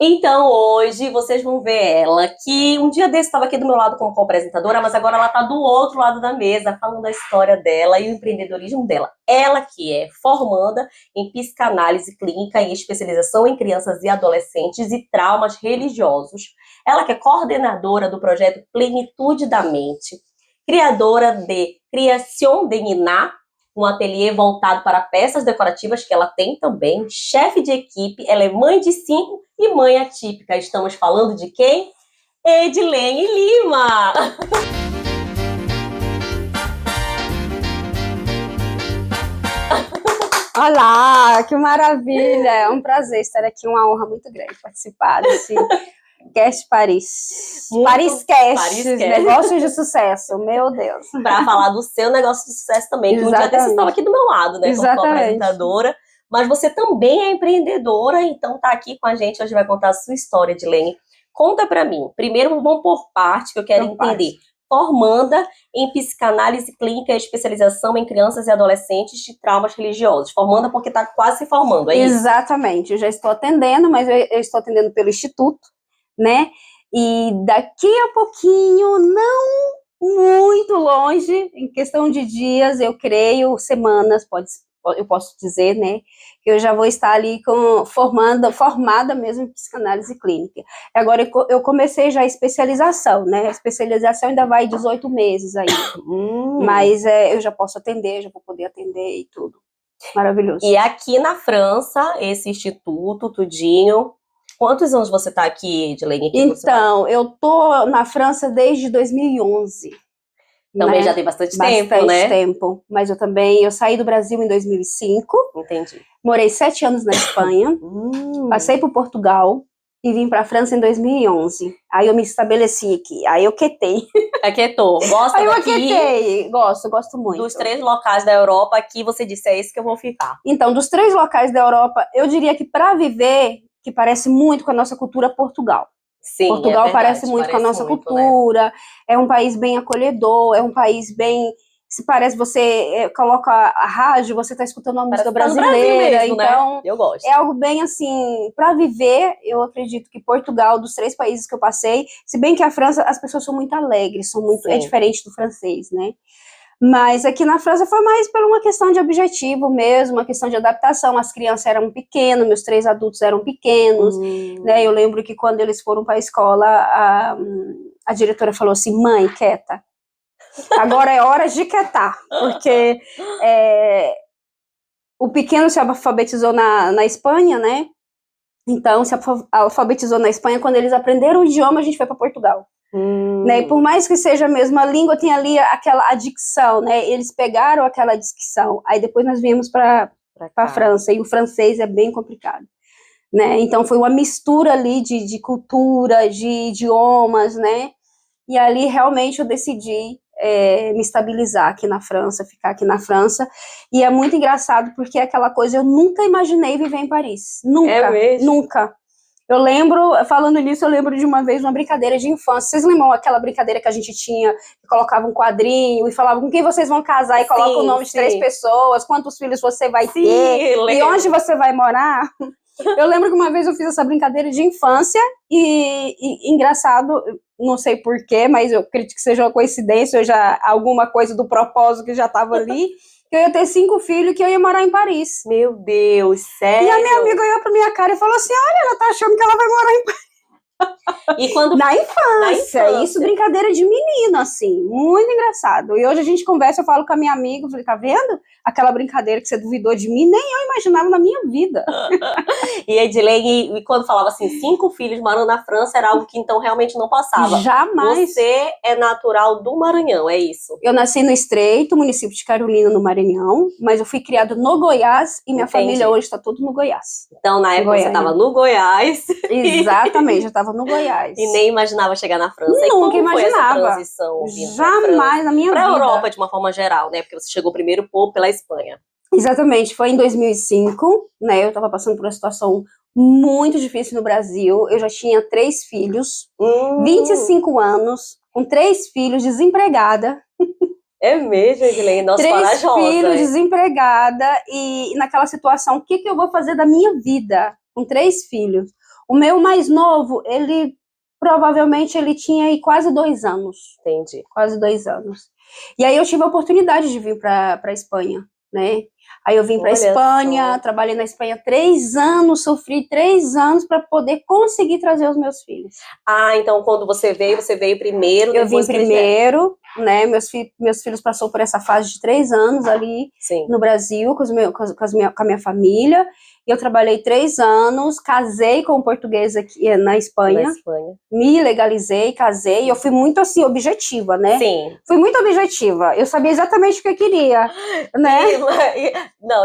Então, hoje vocês vão ver ela, que um dia desse estava aqui do meu lado como co-apresentadora, mas agora ela está do outro lado da mesa, falando da história dela e o empreendedorismo dela. Ela que é formanda em psicanálise clínica e especialização em crianças e adolescentes e traumas religiosos. Ela que é coordenadora do projeto Plenitude da Mente, criadora de Criação de Niná, um ateliê voltado para peças decorativas que ela tem também, chefe de equipe, ela é mãe de 5 e mãe atípica. Estamos falando de quem? Edilene Lima! Olá, que maravilha! É um prazer estar aqui, uma honra muito grande participar desse Cast Paris. Paris Cast, negócios de sucesso, meu Deus. Para falar do seu negócio de sucesso também, que um dia desse estava aqui do meu lado, né, como apresentadora, mas você também é empreendedora, então tá aqui com a gente, hoje vai contar a sua história, Edilene. Conta para mim, primeiro vamos por parte, que eu quero entender. Formanda em psicanálise clínica e especialização em crianças e adolescentes de traumas religiosos. Formanda porque está quase se formando, é isso? Exatamente, eu já estou atendendo, mas eu estou atendendo pelo Instituto, né? E daqui a pouquinho, não muito longe, em questão de dias, eu creio, semanas, eu posso dizer, né, que eu já vou estar ali formada mesmo em psicanálise clínica. Agora eu comecei já a especialização, né, a especialização ainda vai 18 meses aí, mas eu já posso atender, já vou poder atender e tudo. Maravilhoso. E aqui na França, esse instituto, tudinho, quantos anos você está aqui, Edilene? Então, eu tô na França desde 2011. Também já tem bastante tempo, né? Bastante tempo. Mas eu saí do Brasil em 2005. Entendi. Morei 7 anos na Espanha. Passei por Portugal e vim para a França em 2011. Aí eu me estabeleci aqui. Aí eu quietei. Aquietou. Gosta Aí eu daqui? Aquietei. Gosto muito. Dos 3 locais da Europa, aqui você disse, é esse que eu vou ficar. Então, dos 3 locais da Europa, eu diria que para viver, que parece muito com a nossa cultura, Portugal. Sim, Portugal é verdade, parece muito com a nossa cultura, né? É um país bem acolhedor, é um país bem... Se parece, você coloca a rádio, você está escutando uma música brasileira, mesmo, então, né? Eu gosto. É algo bem assim, para viver, eu acredito que Portugal, dos 3 países que eu passei, se bem que a França, as pessoas são muito alegres, é diferente do francês, né? Mas aqui na França foi mais por uma questão de objetivo mesmo, uma questão de adaptação. As crianças eram pequenas, meus 3 adultos eram pequenos, né? Eu lembro que quando eles foram para a escola, a diretora falou assim, mãe, quieta. Agora é hora de quietar, porque o pequeno se alfabetizou na Espanha, né? Então, se alfabetizou na Espanha. Quando eles aprenderam o idioma, a gente foi para Portugal. Né? E por mais que seja a mesma língua, tem ali aquela adicção, né? Eles pegaram aquela dicção, aí depois nós viemos para a França, e o francês é bem complicado, né? Então foi uma mistura ali de cultura, de idiomas, né? E ali realmente eu decidi me estabilizar aqui na França, ficar aqui na França, e é muito engraçado porque é aquela coisa, eu nunca imaginei viver em Paris, nunca, nunca. Eu lembro, falando nisso, eu lembro de uma vez uma brincadeira de infância. Vocês lembram aquela brincadeira que a gente tinha, que colocava um quadrinho e falava com quem vocês vão casar e coloca o nome de 3 pessoas, quantos filhos você vai ter, e onde você vai morar? Eu lembro que uma vez eu fiz essa brincadeira de infância e engraçado, não sei porquê, mas eu acredito que seja uma coincidência, ou já alguma coisa do propósito que já estava ali, que eu ia ter 5 filhos e que eu ia morar em Paris. Meu Deus, sério? E a minha amiga olhou pra minha cara e falou assim, olha, ela tá achando que ela vai morar em Paris. E quando... Na infância, isso brincadeira de menino, assim, muito engraçado. E hoje a gente conversa, eu falo com a minha amiga, eu falei, tá vendo? Aquela brincadeira que você duvidou de mim, nem eu imaginava na minha vida. E Edilene, quando falava assim, 5 filhos morando na França, era algo que então realmente não passava. Jamais. Você é natural do Maranhão, é isso? Eu nasci no Estreito, município de Carolina, no Maranhão, mas eu fui criada no Goiás e minha família hoje está toda no Goiás. Então, na época, você estava no Goiás. Exatamente, eu estava no Goiás. E nem imaginava chegar na França. Nunca imaginava. Foi essa transição? Jamais na minha vida. Para a Europa, de uma forma geral, né? Porque você chegou primeiro pela Espanha. Exatamente, foi em 2005, né? Eu estava passando por uma situação muito difícil no Brasil. Eu já tinha 3 filhos, 25 anos, com 3 filhos, desempregada. É mesmo, Edilene? Nossa, 3 filhos, desempregada, e naquela situação, o que eu vou fazer da minha vida com 3 filhos? O meu mais novo, provavelmente ele tinha aí quase 2 anos. Entendi. Quase 2 anos. E aí eu tive a oportunidade de vir para a Espanha, né? Aí eu vim para a Espanha, trabalhei na Espanha 3 anos, sofri 3 anos para poder conseguir trazer os meus filhos. Ah, então quando você veio primeiro, eu vim primeiro, né? Meus filhos passaram por essa fase de 3 anos ali Sim. no Brasil, com a minha família. E eu trabalhei 3 anos, casei com um português aqui na Espanha. Me legalizei, casei. Eu fui muito, assim, objetiva, né? Sim. Fui muito objetiva. Eu sabia exatamente o que eu queria, né?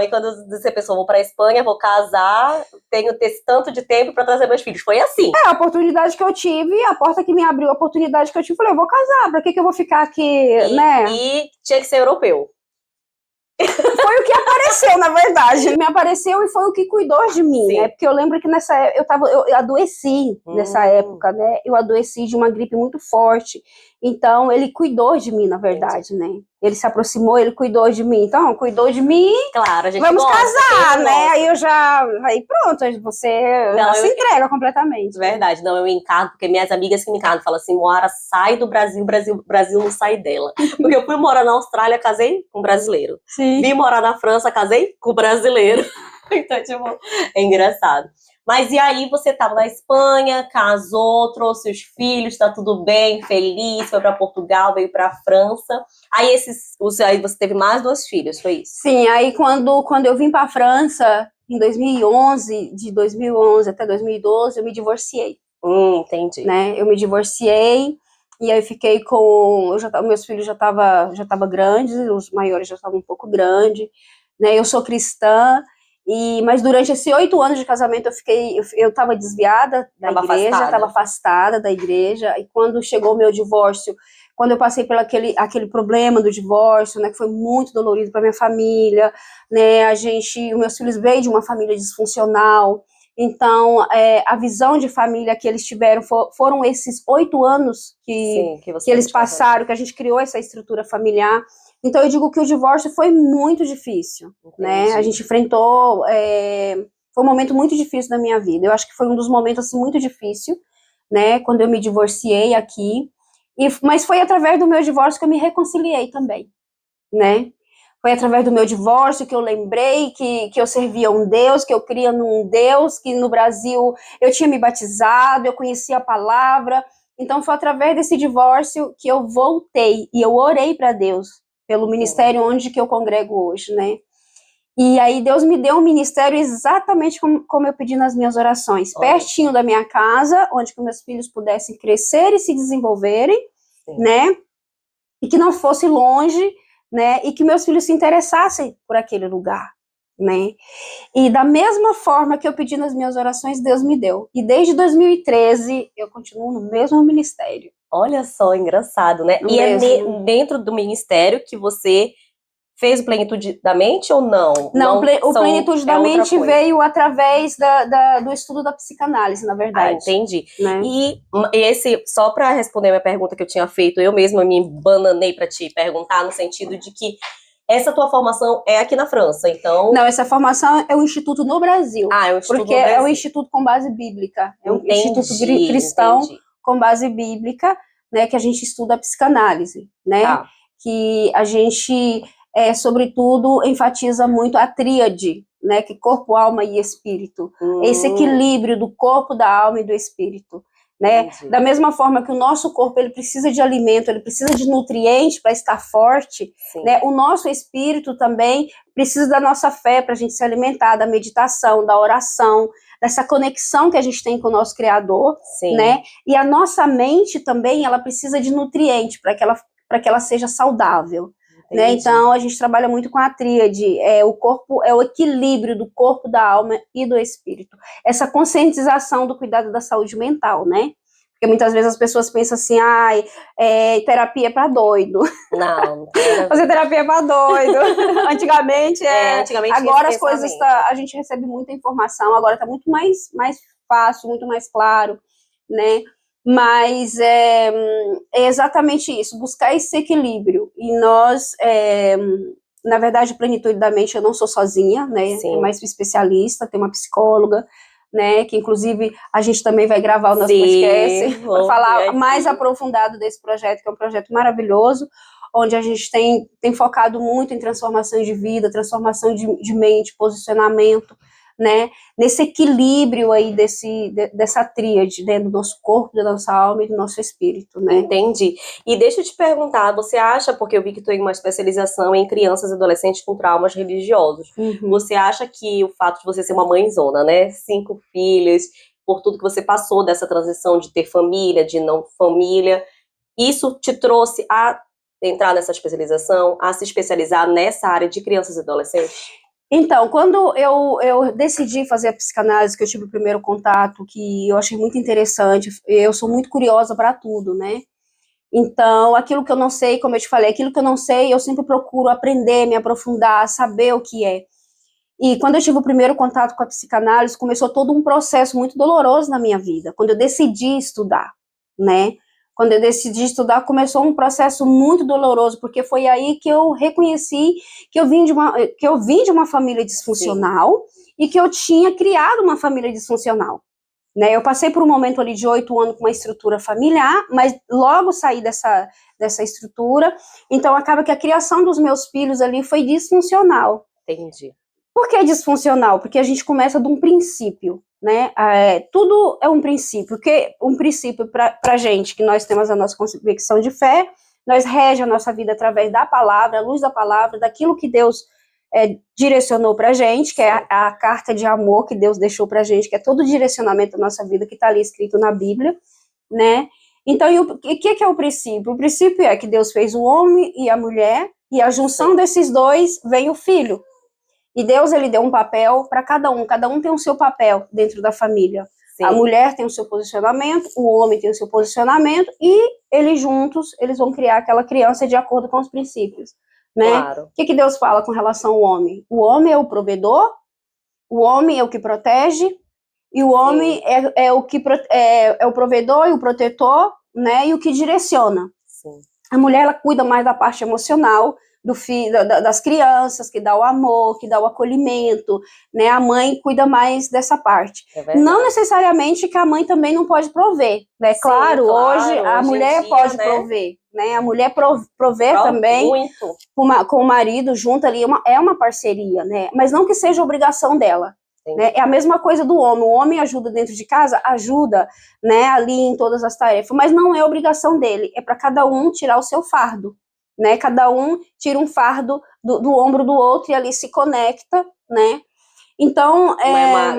E quando você pensou, vou para a Espanha, vou casar, tenho esse tanto de tempo para trazer meus filhos. Foi assim. A oportunidade que eu tive, a porta que me abriu, a oportunidade que eu tive, falei, eu vou casar, pra que eu vou ficar aqui, né? E tinha que ser europeu. Foi o que apareceu, na verdade. Me apareceu e foi o que cuidou de mim, Sim. né? Porque eu lembro que nessa época eu adoeci nessa época, né? Eu adoeci de uma gripe muito forte. Então, ele cuidou de mim, na verdade, né? Ele se aproximou, ele cuidou de mim. Então, cuidou de mim. Claro, a gente vamos gosta, casar, né? Aí pronto, você se entrega completamente. Verdade, não, eu me encargo, porque minhas amigas que me encargam falam assim, Moara, sai do Brasil, Brasil não sai dela. Porque eu fui morar na Austrália, casei com um brasileiro. Sim. Vim morar na França, casei com um brasileiro. Então, tipo, é engraçado. Mas e aí você tava na Espanha, casou, trouxe os filhos, tá tudo bem, feliz, foi para Portugal, veio para França. Aí aí você teve mais 2 filhos, foi isso? Sim, aí quando eu vim para França em 2011, de 2011 até 2012, eu me divorciei. Entendi. Né? Eu me divorciei e aí fiquei com meus filhos já tava grandes, os maiores já estavam um pouco grandes, né? Eu sou cristã. Mas durante esses 8 anos de casamento eu estava desviada da igreja, estava afastada da igreja, e quando chegou o meu divórcio, quando eu passei pelo aquele problema do divórcio, né, que foi muito dolorido para minha família, né, os meus filhos veio de uma família disfuncional, então a visão de família que eles tiveram foram esses 8 anos que eles passaram, que a gente criou essa estrutura familiar. Então, eu digo que o divórcio foi muito difícil, né? A gente enfrentou... foi um momento muito difícil da minha vida. Eu acho que foi um dos momentos, assim, muito difícil, né? Quando eu me divorciei aqui. Mas foi através do meu divórcio que eu me reconciliei também, né? Foi através do meu divórcio que eu lembrei que eu servia um Deus, que eu cria num Deus, que no Brasil eu tinha me batizado, eu conhecia a palavra. Então, foi através desse divórcio que eu voltei e eu orei para Deus, pelo ministério onde que eu congrego hoje, né? E aí Deus me deu um ministério exatamente como eu pedi nas minhas orações, pertinho da minha casa, onde que meus filhos pudessem crescer e se desenvolverem, né? E que não fosse longe, né? E que meus filhos se interessassem por aquele lugar, né? E da mesma forma que eu pedi nas minhas orações, Deus me deu. E desde 2013 eu continuo no mesmo ministério. Olha só, engraçado, né? E é dentro do ministério que você fez o Plenitude da Mente ou não? Não, o Plenitude da Mente veio através do estudo da psicanálise, na verdade. Ah, entendi. Né? E só para responder a minha pergunta que eu tinha feito, eu mesma me bananei para te perguntar, no sentido de que essa tua formação é aqui na França, então... Não, essa formação é um instituto no Brasil. É um instituto porque no Brasil. É um instituto com base bíblica. É um instituto cristão com base bíblica, né, que a gente estuda a psicanálise, né? Que a gente, sobretudo, enfatiza muito a tríade, né? Que corpo, alma e espírito. Esse equilíbrio do corpo, da alma e do espírito. Né? Da mesma forma que o nosso corpo ele precisa de alimento, ele precisa de nutrientes para estar forte, né? O nosso espírito também precisa da nossa fé para a gente se alimentar, da meditação, da oração, dessa conexão que a gente tem com o nosso Criador, né? E a nossa mente também, ela precisa de nutrientes para que ela seja saudável. Né? Então, a gente trabalha muito com a tríade, o corpo, o equilíbrio do corpo, da alma e do espírito. Essa conscientização do cuidado da saúde mental, né? Porque muitas vezes as pessoas pensam assim, terapia é para doido. Não. Fazer terapia é para doido. Antigamente, agora as coisas, a gente recebe muita informação, agora está muito mais fácil, muito mais claro, né? Mas é exatamente isso, buscar esse equilíbrio. E nós, na verdade, Plenitude da Mente, eu não sou sozinha, né? Tem mais especialista, tem uma psicóloga, né? Que inclusive a gente também vai gravar o nosso podcast para falar mais aprofundado desse projeto, que é um projeto maravilhoso, onde a gente tem focado muito em transformação de vida, transformação de mente, posicionamento, né, nesse equilíbrio aí dessa tríade, né, do nosso corpo, da nossa alma e do nosso espírito, né? Entendi. E deixa eu te perguntar, você acha, porque eu vi que tu tem uma especialização em crianças e adolescentes com traumas religiosos, você acha que o fato de você ser uma mãezona, né, 5 filhos, por tudo que você passou dessa transição de ter família, de não família, isso te trouxe a entrar nessa especialização, a se especializar nessa área de crianças e adolescentes? Então, quando eu decidi fazer a psicanálise, que eu tive o primeiro contato, que eu achei muito interessante, eu sou muito curiosa para tudo, né? Então, aquilo que eu não sei, como eu te falei, aquilo que eu não sei, eu sempre procuro aprender, me aprofundar, saber o que é. E quando eu tive o primeiro contato com a psicanálise, começou todo um processo muito doloroso na minha vida, quando eu decidi estudar, né? Quando eu decidi estudar, começou um processo muito doloroso, porque foi aí que eu reconheci que eu vim de uma família disfuncional. Sim. E que eu tinha criado uma família disfuncional. Né? Eu passei por um momento ali de 8 anos com uma estrutura familiar, mas logo saí dessa estrutura, então acaba que a criação dos meus filhos ali foi disfuncional. Entendi. Por que disfuncional? Porque a gente começa de um princípio, né? Tudo é um princípio, porque um princípio para gente, que nós temos a nossa convicção de fé, nós rege a nossa vida através da palavra, a luz da palavra, daquilo que Deus direcionou pra gente, que é a carta de amor que Deus deixou pra gente, que é todo o direcionamento da nossa vida, que tá ali escrito na Bíblia, né? Então, o que é o princípio? O princípio é que Deus fez o homem e a mulher, e a junção desses dois vem o filho. E Deus, ele deu um papel para cada um tem o seu papel dentro da família. Sim. A mulher tem o seu posicionamento, o homem tem o seu posicionamento, e eles juntos, eles vão criar aquela criança de acordo com os princípios, né? Claro. O que Deus fala com relação ao homem? O homem é o provedor, o homem é o que protege, e o homem é o provedor e o protetor, né? E o que direciona. Sim. A mulher, ela cuida mais da parte emocional, do filho, das crianças, que dá o amor, que dá o acolhimento, né? A mãe cuida mais dessa parte. Não necessariamente que a mãe também não pode prover, né? Sim, claro, hoje a mulher pode, né, prover, né? A mulher prover também com o marido junto ali, é uma parceria, né? Mas não que seja obrigação dela. Né? É a mesma coisa do homem. O homem ajuda dentro de casa, ajuda, né, ali em todas as tarefas, mas não é obrigação dele. É para cada um tirar o seu fardo. Né, cada um tira um fardo do ombro do outro e ali se conecta, né? Então,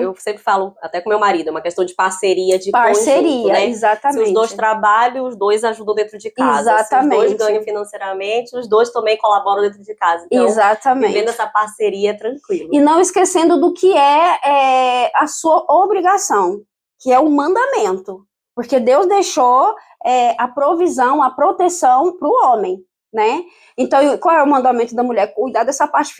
eu sempre falo, até com meu marido, é uma questão de parceria, de conjunto, né? Exatamente. Se os dois trabalham, os dois ajudam dentro de casa. Exatamente. Se os dois ganham financeiramente, os dois também colaboram dentro de casa. Então, exatamente. Vivendo essa parceria tranquilo. E não esquecendo do que é a sua obrigação, que é o mandamento. Porque Deus deixou a provisão, a proteção para o homem. Né? Então, qual é o mandamento da mulher? Cuidar dessa parte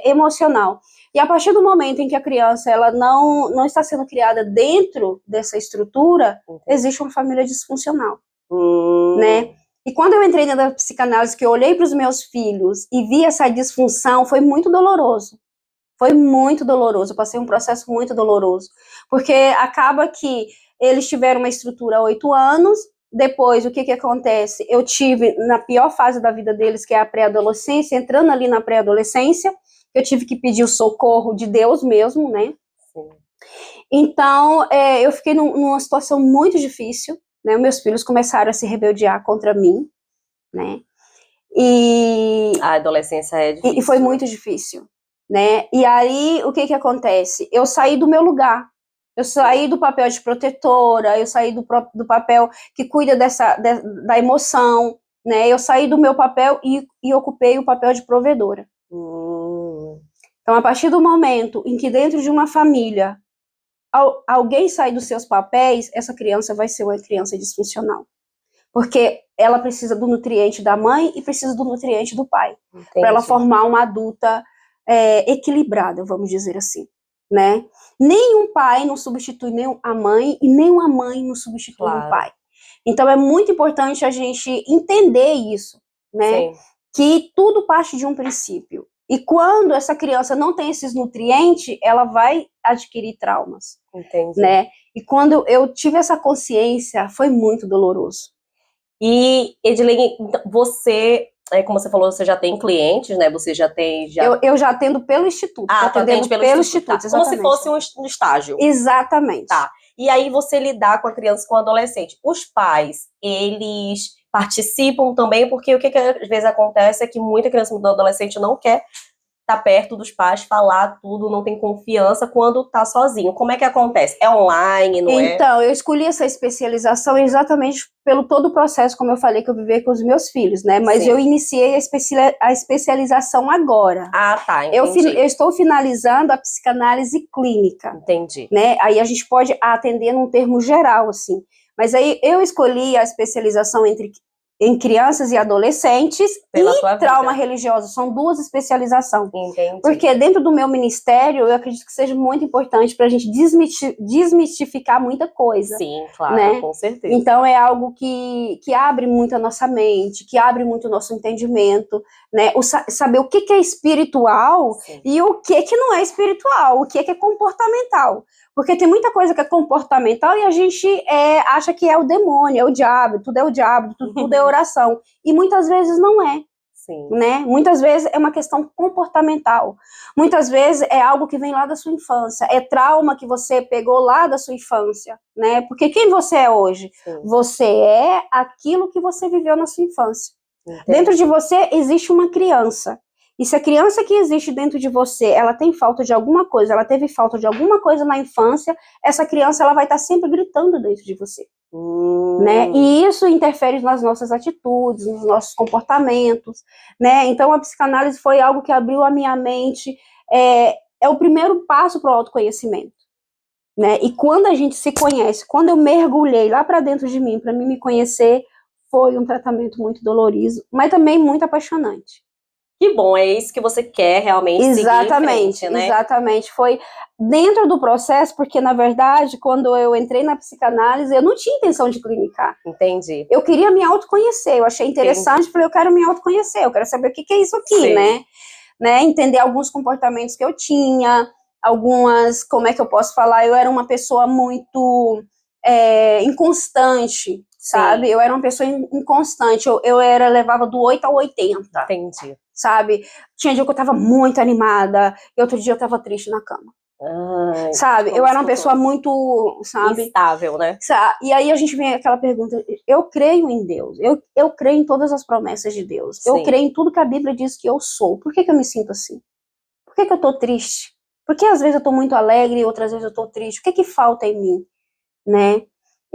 emocional. E a partir do momento em que a criança ela não está sendo criada dentro dessa estrutura, existe uma família disfuncional. Né? E quando eu entrei dentro da psicanálise, que eu olhei para os meus filhos e vi essa disfunção, foi muito doloroso. Foi muito doloroso. Eu passei um processo muito doloroso. Porque acaba que eles tiveram uma estrutura há 8 anos. Depois, o que acontece? Eu tive na pior fase da vida deles, que é a pré-adolescência, entrando ali na pré-adolescência, eu tive que pedir o socorro de Deus mesmo, né? Sim. Então, eu fiquei numa situação muito difícil, né? Meus filhos começaram a se rebeldear contra mim, né? E a adolescência é difícil. E foi muito difícil, né? E aí, o que acontece? Eu saí do meu lugar. Eu saí do papel de protetora, eu saí do papel que cuida da emoção, né? Eu saí do meu papel e ocupei o papel de provedora. Então, a partir do momento em que dentro de uma família alguém sai dos seus papéis, essa criança vai ser uma criança disfuncional. Porque ela precisa do nutriente da mãe e precisa do nutriente do pai. Para ela formar uma adulta equilibrada, vamos dizer assim. Né? Nenhum pai não substitui nem a mãe e nenhuma mãe não substitui o pai. Então é muito importante a gente entender isso, né? Sim. Que tudo parte de um princípio. E quando essa criança não tem esses nutrientes, ela vai adquirir traumas. Entendi. Né? E quando eu tive essa consciência, foi muito doloroso. E, Edilene, você, como você falou, você já tem clientes, né? Você já tem... Eu já atendo pelo Instituto. Ah, tu atende pelo Instituto. Tá. Como se fosse um estágio. Exatamente. Tá. E aí você lidar com a criança, com o adolescente. Os pais, eles participam também, porque o que às vezes acontece é que muita criança e adolescente não quer estar perto dos pais, falar tudo, não tem confiança quando tá sozinho. Como é que acontece? É online, não é? Então, eu escolhi essa especialização exatamente pelo todo o processo, como eu falei, que eu vivi com os meus filhos, né? Mas eu iniciei a especialização agora. Ah, tá, entendi. Eu estou finalizando a psicanálise clínica. Entendi. Né? Aí a gente pode atender num termo geral, assim. Mas aí eu escolhi a especialização em crianças e adolescentes e trauma religioso. São 2 especializações. Entendi. Porque dentro do meu ministério, eu acredito que seja muito importante para a gente desmistificar muita coisa. Sim, claro, né? Com certeza. Então é algo que abre muito a nossa mente, que abre muito o nosso entendimento, né? Saber o que é espiritual e o que não é espiritual, o que é comportamental. Porque tem muita coisa que é comportamental e a gente acha que é o demônio, é o diabo, tudo é oração. E muitas vezes não é. Sim. Né? Muitas vezes é uma questão comportamental. Muitas vezes é algo que vem lá da sua infância. É trauma que você pegou lá da sua infância. Né? Porque quem você é hoje? Sim. Você é aquilo que você viveu na sua infância. Entendi. Dentro de você existe uma criança. E se a criança que existe dentro de você, ela tem falta de alguma coisa, ela teve falta de alguma coisa na infância, essa criança ela vai estar sempre gritando dentro de você. Né? E isso interfere nas nossas atitudes, nos nossos comportamentos. Né? Então a psicanálise foi algo que abriu a minha mente, é o primeiro passo para o autoconhecimento. Né? E quando a gente se conhece, quando eu mergulhei lá para dentro de mim, para mim me conhecer, foi um tratamento muito doloroso, mas também muito apaixonante. Que bom, é isso que você quer realmente seguir em frente, né? Exatamente, foi dentro do processo, porque na verdade, quando eu entrei na psicanálise, eu não tinha intenção de clinicar. Entendi. Eu queria me autoconhecer, eu achei interessante, falei, eu quero me autoconhecer, eu quero saber o que é isso aqui, né? Entender alguns comportamentos que eu tinha, como é que eu posso falar, eu era uma pessoa muito inconstante, sabe? Eu era uma pessoa inconstante, eu levava do 8 ao 80. Entendi. Sabe? Tinha dia que eu tava muito animada, e outro dia eu tava triste na cama. Sabe? Eu era uma pessoa muito, sabe? Instável, né? E aí a gente vem aquela pergunta, eu creio em Deus, eu creio em todas as promessas de Deus, Sim. Eu creio em tudo que a Bíblia diz que eu sou, por que eu me sinto assim? Por que eu tô triste? Porque às vezes eu tô muito alegre e outras vezes eu tô triste, o que falta em mim? Né?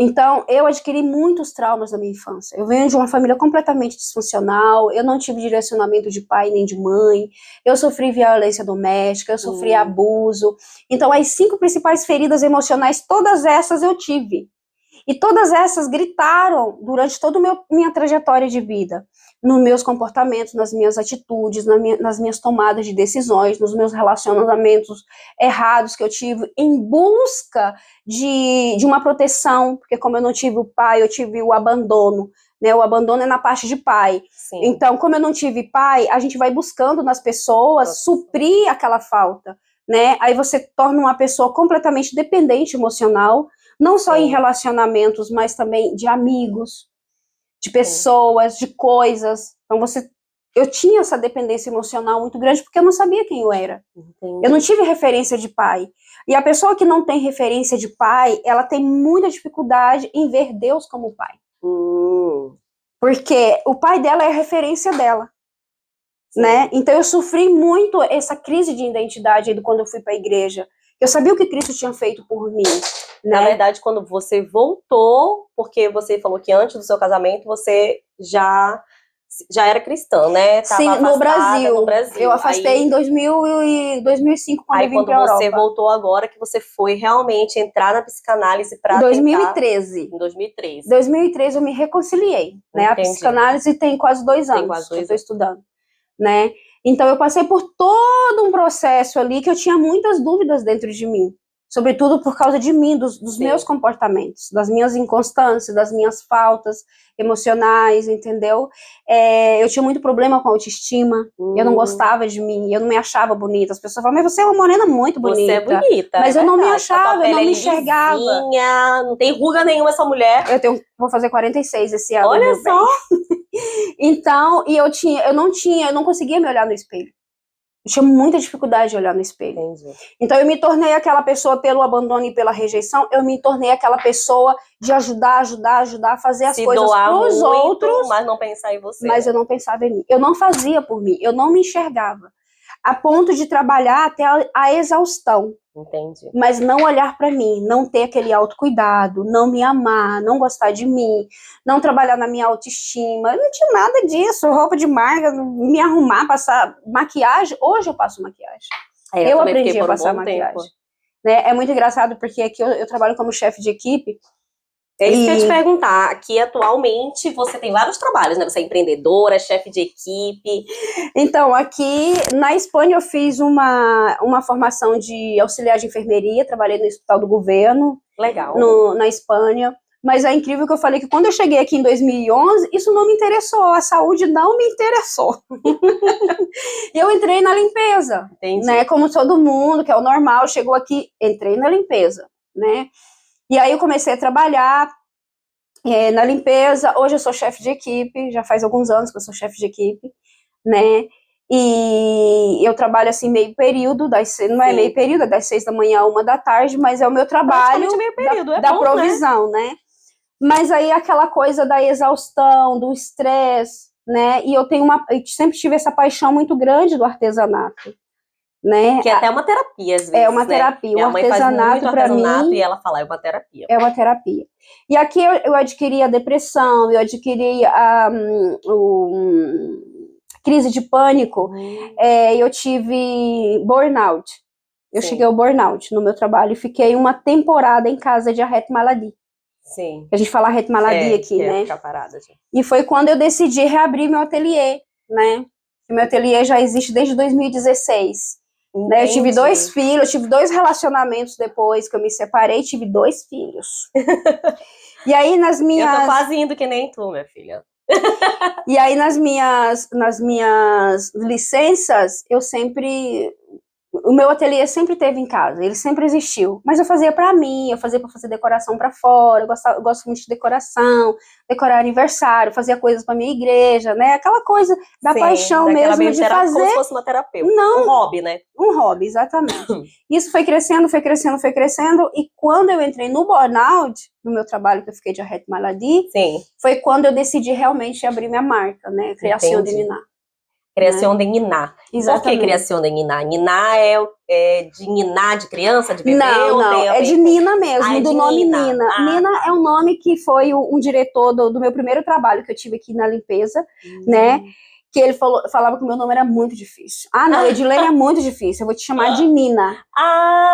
Então, eu adquiri muitos traumas na minha infância. Eu venho de uma família completamente disfuncional, eu não tive direcionamento de pai nem de mãe, eu sofri violência doméstica, eu sofri abuso. Então, as 5 principais feridas emocionais, todas essas eu tive. E todas essas gritaram durante toda a minha trajetória de vida, nos meus comportamentos, nas minhas atitudes, nas minhas tomadas de decisões, nos meus relacionamentos errados que eu tive, em busca de uma proteção, porque como eu não tive o pai, eu tive o abandono, né? O abandono é na parte de pai. Sim. Então, como eu não tive pai, a gente vai buscando nas pessoas suprir aquela falta, né? Aí você torna uma pessoa completamente dependente emocional, não só em relacionamentos, mas também de amigos, de pessoas, de coisas. Então eu tinha essa dependência emocional muito grande porque eu não sabia quem eu era. Entendi. Eu não tive referência de pai. E a pessoa que não tem referência de pai, ela tem muita dificuldade em ver Deus como pai. Porque o pai dela é a referência dela. Né? Então eu sofri muito essa crise de identidade quando eu fui para a igreja. Eu sabia o que Cristo tinha feito por mim. Né? Na verdade, quando você voltou, porque você falou que antes do seu casamento você já era cristã, né? Tava Sim, no Brasil. Eu afastei em 2005, quando eu vim para a Europa. Aí quando você voltou agora, que você foi realmente entrar na psicanálise para Em 2013. Em 2013. Em 2013 eu me reconciliei. Né? A psicanálise tem quase 2 anos que eu estou estudando. Né? Então eu passei por todo um processo ali que eu tinha muitas dúvidas dentro de mim. Sobretudo por causa de mim, dos meus comportamentos, das minhas inconstâncias, das minhas faltas emocionais, entendeu? Eu tinha muito problema com a autoestima, eu não gostava de mim, eu não me achava bonita. As pessoas falam, mas você é uma morena muito bonita. Você é bonita, mas eu não me achava, eu não me enxergava. enxergava. Não tem ruga nenhuma essa mulher. Vou fazer 46 esse ano. Olha só! Então, eu não conseguia me olhar no espelho. Eu tinha muita dificuldade de olhar no espelho. Entendi. Então eu me tornei aquela pessoa pelo abandono e pela rejeição, eu me tornei aquela pessoa de ajudar, fazer as coisas pros outros. Mas não pensar em você. Mas eu não pensava em mim. Eu não fazia por mim, eu não me enxergava. A ponto de trabalhar até a exaustão. Entendi. Mas não olhar para mim, não ter aquele autocuidado, não me amar, não gostar de mim, não trabalhar na minha autoestima. Eu não tinha nada disso, roupa de marca, me arrumar, passar maquiagem. Hoje eu passo maquiagem. Eu aprendi a passar maquiagem. Né? É muito engraçado porque aqui eu trabalho como chefe de equipe. É isso que eu ia te perguntar. Aqui, atualmente, você tem vários trabalhos, né? Você é empreendedora, chefe de equipe. Então, aqui na Espanha eu fiz uma formação de auxiliar de enfermeria, trabalhei no Hospital do Governo. Legal. Na Espanha. Mas é incrível que eu falei que quando eu cheguei aqui em 2011, isso não me interessou, a saúde não me interessou. E eu entrei na limpeza, né? Como todo mundo, que é o normal, chegou aqui, entrei na limpeza, né? E aí eu comecei a trabalhar na limpeza. Hoje eu sou chefe de equipe, já faz alguns anos que eu sou chefe de equipe, né? E eu trabalho assim meio período, não é meio período, é das 6 da manhã a 1 da tarde, mas é o meu trabalho meio período, da provisão, né? Mas aí aquela coisa da exaustão, do estresse, né? E eu sempre tive essa paixão muito grande do artesanato. Né? Que é até uma terapia, às vezes. É uma terapia. Minha o artesanato, para mim, e ela fala, é uma terapia. É uma terapia. E aqui eu adquiri a depressão, eu adquiri a crise de pânico, eu tive burnout. Eu cheguei ao burnout no meu trabalho e fiquei uma temporada em casa de arrête maladie. Sim. A gente fala arrête maladie aqui, né? Ficar parada, gente. E foi quando eu decidi reabrir meu ateliê, né? O meu ateliê já existe desde 2016. Né, eu tive 2 filhos, eu tive 2 relacionamentos depois que eu me separei, tive 2 filhos. E aí nas minhas... Eu tô quase indo que nem tu, minha filha. E aí nas minhas licenças, o meu ateliê sempre teve em casa, ele sempre existiu, mas eu fazia para mim, eu fazia para fazer decoração para fora, eu gosto muito de decoração, decorar aniversário, fazia coisas para minha igreja, né, aquela coisa da paixão mesmo de fazer. Como se fosse uma terapeuta, não, um hobby, né? Um hobby, exatamente. Isso foi crescendo, e quando eu entrei no burnout, no meu trabalho que eu fiquei de arrête maladie, foi quando eu decidi realmente abrir minha marca, né, Criação de Niná. Criação de Niná. Exatamente. Por que Criação de Niná? Niná é de niná de criança, de bebê? Não, é de Nina mesmo, do nome Nina. Nina tá. é um nome que foi um diretor do meu primeiro trabalho que eu tive aqui na limpeza, né? Que ele falava que o meu nome era muito difícil. Não, Edilene é muito difícil, eu vou te chamar de Nina.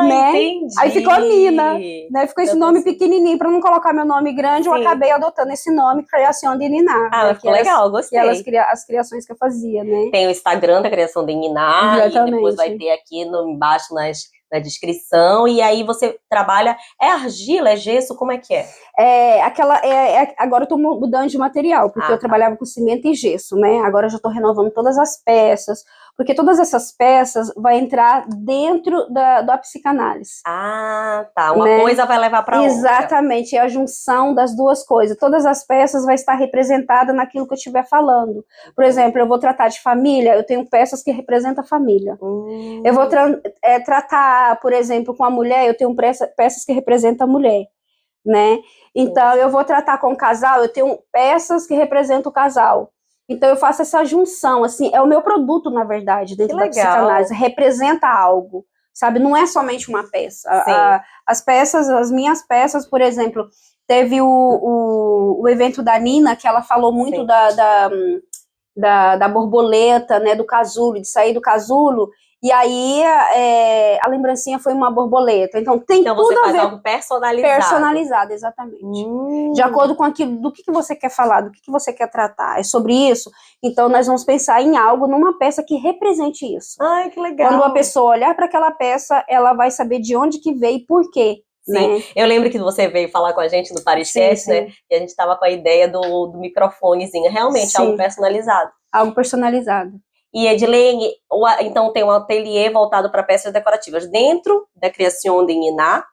Né? Entendi. Aí ficou Nina, né? Ficou esse nome pequenininho, para não colocar meu nome grande, eu acabei adotando esse nome, Criação de Niná. Né? Ficou legal, gostei. As criações que eu fazia, né? Tem o Instagram da Criação de Niná, exatamente. E depois vai ter aqui embaixo na descrição, e aí você trabalha, é argila, é gesso, como é que é? Agora eu tô mudando de material, porque eu trabalhava com cimento e gesso, né? Agora eu já tô renovando todas as peças, porque todas essas peças vai entrar dentro da psicanálise. Tá. Uma coisa vai levar para outra. Exatamente, é a junção das duas coisas. Todas as peças vai estar representada naquilo que eu estiver falando. Por exemplo, eu vou tratar de família, eu tenho peças que representam a família. Eu vou tratar, por exemplo, com a mulher, eu tenho peças que representam a mulher, né? Então, eu vou tratar com o casal, eu tenho peças que representam o casal. Então, eu faço essa junção, assim, é o meu produto, na verdade, dentro da psicanálise, representa algo, sabe? Não é somente uma peça. As minhas peças, por exemplo, teve o evento da Nina, que ela falou muito da borboleta, né, do casulo, de sair do casulo, E aí a lembrancinha foi uma borboleta. Então tem Então tudo você a faz ver. algo personalizado. Personalizado, exatamente. De acordo com aquilo, do que você quer falar, do que você quer tratar. É sobre isso? Então nós vamos pensar em algo, numa peça que represente isso. Ai, que legal. Quando uma pessoa olhar para aquela peça, ela vai saber de onde que veio e por quê. Sim, né? Eu lembro que você veio falar com a gente no Pariscast, né? E a gente tava com a ideia do microfonezinho, realmente algo personalizado. Algo personalizado. E Edilene, então tem um ateliê voltado para peças decorativas. Dentro da Criação de Niná,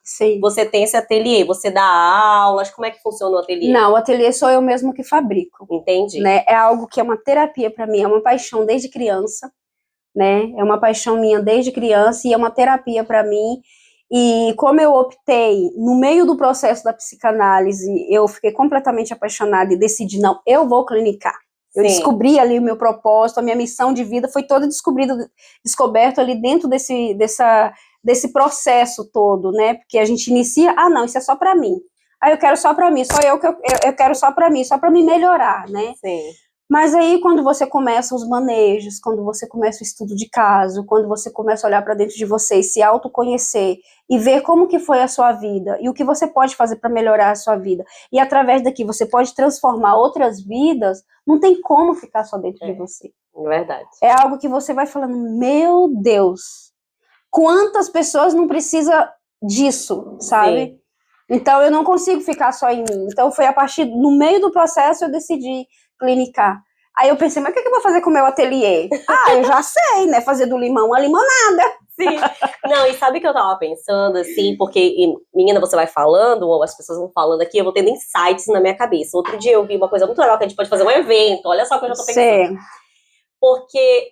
você tem esse ateliê, você dá aulas, como é que funciona o ateliê? Não, o ateliê sou eu mesmo que fabrico. Entendi. Né? É algo que é uma terapia para mim, é uma paixão desde criança, né? É uma paixão minha desde criança e é uma terapia para mim. E como eu optei, no meio do processo da psicanálise, eu fiquei completamente apaixonada e decidi, não, eu vou clinicar. Eu descobri ali o meu propósito, a minha missão de vida foi toda descoberto ali dentro desse processo todo, né? Porque a gente inicia, não, isso é só para mim. Eu quero só para mim, só eu quero só para mim, só para me melhorar, né? Sim. Mas aí, quando você começa os manejos, quando você começa o estudo de caso, quando você começa a olhar para dentro de você e se autoconhecer e ver como que foi a sua vida e o que você pode fazer para melhorar a sua vida, e através daqui você pode transformar outras vidas, não tem como ficar só dentro de você. É verdade. É algo que você vai falando, meu Deus, quantas pessoas não precisam disso, sabe? Sim. Então, eu não consigo ficar só em mim. Então, foi a partir, no meio do processo, eu decidi clinicar. Aí eu pensei, mas o que eu vou fazer com o meu ateliê? Eu já sei, né? Fazer do limão uma limonada. Sim. Não, e sabe o que eu tava pensando, assim, porque, menina, você vai falando, ou as pessoas vão falando aqui, eu vou tendo insights na minha cabeça. Outro dia eu vi uma coisa muito legal, que a gente pode fazer um evento, olha só o que eu já tô pensando. Sim. Porque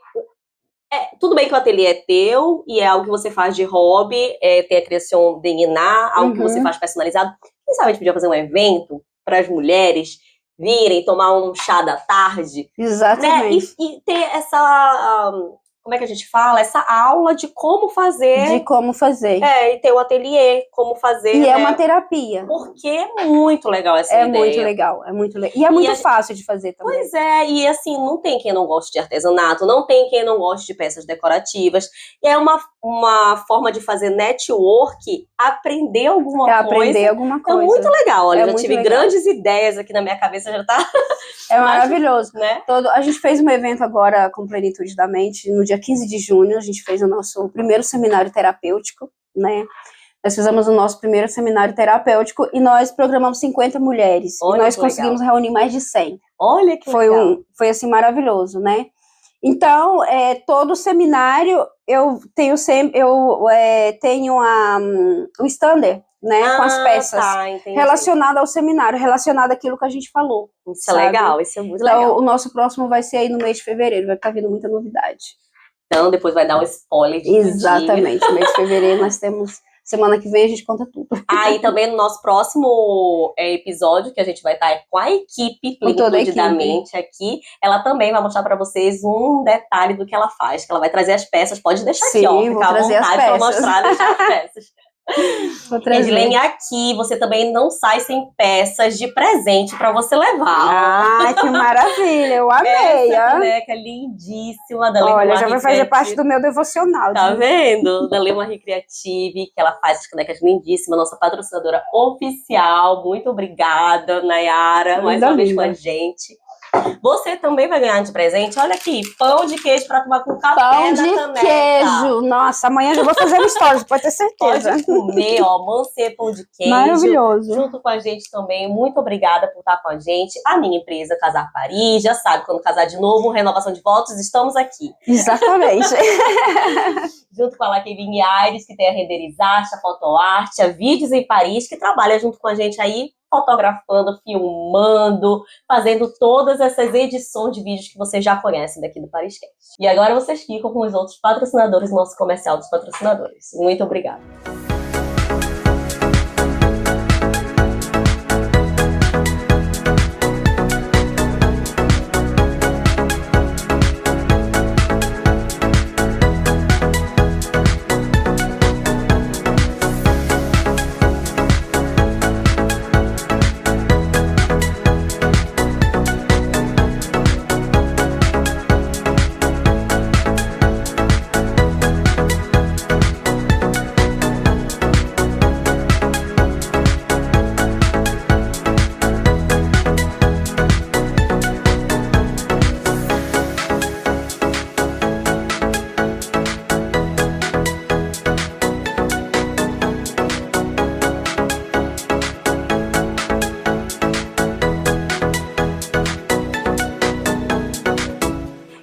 tudo bem que o ateliê é teu, e é algo que você faz de hobby, tem a criação de Niná, algo que você faz personalizado. Quem sabe a gente podia fazer um evento para as mulheres virem tomar um chá da tarde. Exatamente. Né? E ter essa, como é que a gente fala? Essa aula de como fazer. De como fazer. E ter o ateliê, como fazer. E é uma terapia. Porque é muito legal essa ideia. É muito legal, é muito legal. E é muito fácil de fazer também. Pois é, e assim, não tem quem não goste de artesanato, não tem quem não goste de peças decorativas. E é uma forma de fazer network, aprender alguma coisa. Aprender alguma coisa. É muito legal, olha, eu já tive grandes ideias aqui na minha cabeça, já tá... É maravilhoso. Né? A gente fez um evento agora com Plenitude da Mente, no dia 15 de junho, a gente fez o nosso primeiro seminário terapêutico, né? Nós fizemos o nosso primeiro seminário terapêutico e nós programamos 50 mulheres. Olha, e nós conseguimos reunir mais de 100. Olha que legal. Foi assim, maravilhoso, né? Então, todo seminário, eu tenho um stander, né, com as peças relacionado ao seminário, relacionado àquilo que a gente falou. Isso é legal, isso é muito legal. Então, o nosso próximo vai ser aí no mês de fevereiro, vai estar vindo muita novidade. Então, depois vai dar um spoiler de Exatamente, no mês de fevereiro nós temos... Semana que vem a gente conta tudo. E também no nosso próximo episódio, que a gente vai estar com a equipe Plenitude da Mente aqui, ela também vai mostrar para vocês um detalhe do que ela faz, que ela vai trazer as peças, pode deixar aqui, ó, ficar à vontade para mostrar, deixar as peças. Edilene, aqui você também não sai sem peças de presente para você levar. Que maravilha, eu amei. Essa caneca lindíssima da Lema. Olha, já vai fazer parte do meu devocional. Tá vendo? Da Lema Recreative, que ela faz as canecas lindíssimas, nossa patrocinadora oficial. Muito obrigada, Nayara, mais uma vez com a gente. Você também vai ganhar de presente, olha aqui, pão de queijo para tomar com café pão na de caneca. Queijo, nossa, amanhã já vou fazer um stories, pode ter certeza. Pode comer, ó, Mancê pão de queijo. Maravilhoso. Junto com a gente também, muito obrigada por estar com a gente. A minha empresa, Casar Paris, já sabe, quando casar de novo, renovação de votos, estamos aqui. Exatamente. Junto com a Laqueline Aires, que tem a Renderizarte, a Fotoarte, a Vídeos em Paris, que trabalha junto com a gente aí, fotografando, filmando, fazendo todas essas edições de vídeos que vocês já conhecem daqui do Pariscast. E agora vocês ficam com os outros patrocinadores do nosso comercial dos patrocinadores. Muito obrigada.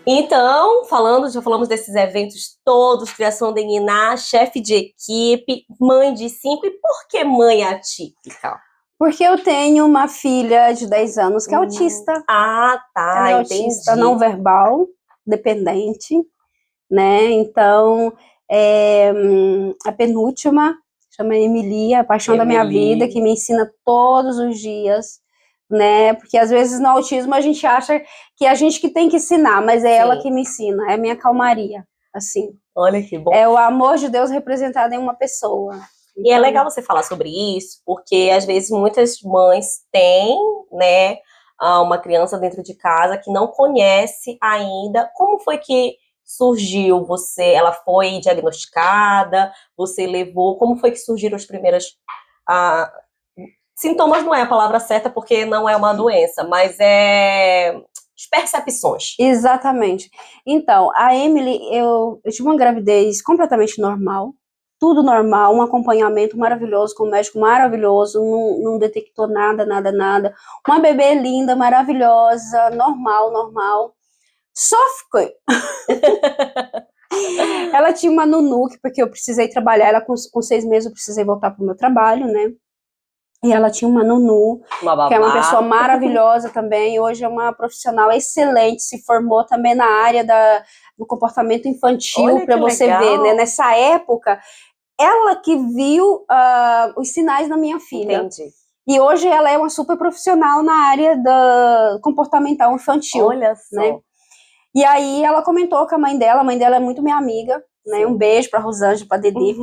Então, já falamos desses eventos todos, criação de Niná, chefe de equipe, mãe de 5. E por que mãe atípica? Porque eu tenho uma filha de 10 anos que é autista. Ah, tá, Ela é autista entendi. não verbal, dependente, né? Então, a penúltima, chama Emilia, a paixão da minha vida, que me ensina todos os dias, né? Porque às vezes no autismo a gente acha que é a gente que tem que ensinar, mas é ela que me ensina, é a minha calmaria, assim. Olha que bom. É o amor de Deus representado em uma pessoa. E é legal você falar sobre isso, porque às vezes muitas mães têm, né, uma criança dentro de casa que não conhece ainda. Como foi que surgiu você? Ela foi diagnosticada? Você levou? Como foi que surgiram as primeiras sintomas? Não é a palavra certa porque não é uma doença, mas as percepções. Exatamente. Então, a Emily, eu tive uma gravidez completamente normal, tudo normal, um acompanhamento maravilhoso, com um médico maravilhoso, não detectou nada, nada, nada. Uma bebê linda, maravilhosa, normal. Só ficou. Ela tinha uma Nunuque, porque eu precisei trabalhar, ela com 6 meses eu precisei voltar para o meu trabalho, né? E ela tinha uma Nunu, que é uma pessoa maravilhosa também, hoje é uma profissional excelente, se formou também na área do comportamento infantil, para você ver, né? Nessa época, ela que viu os sinais na minha filha. Entendi. E hoje ela é uma super profissional na área da comportamental infantil. Olha só. Né? E aí ela comentou com a mãe dela é muito minha amiga, né? Um beijo para Rosângela, para Dedê.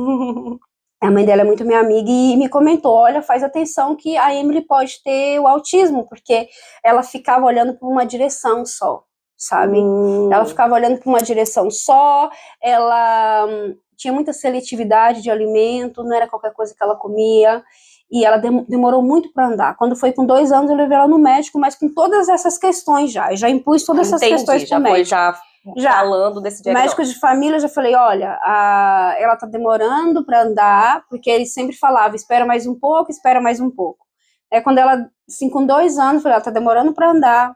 A mãe dela é muito minha amiga e me comentou, olha, faz atenção que a Emily pode ter o autismo, porque ela ficava olhando para uma direção só, sabe? Ela ficava olhando para uma direção só, ela tinha muita seletividade de alimento, não era qualquer coisa que ela comia, e ela demorou muito para andar. Quando foi com 2 anos, eu levei ela no médico, mas com todas essas questões já impus todas essas questões para o médico. Já falando desse diagnóstico. Médico de família, eu já falei, olha, ela tá demorando para andar, porque ele sempre falava, espera mais um pouco. Quando ela, assim, com 2 anos, eu falei, ela tá demorando para andar,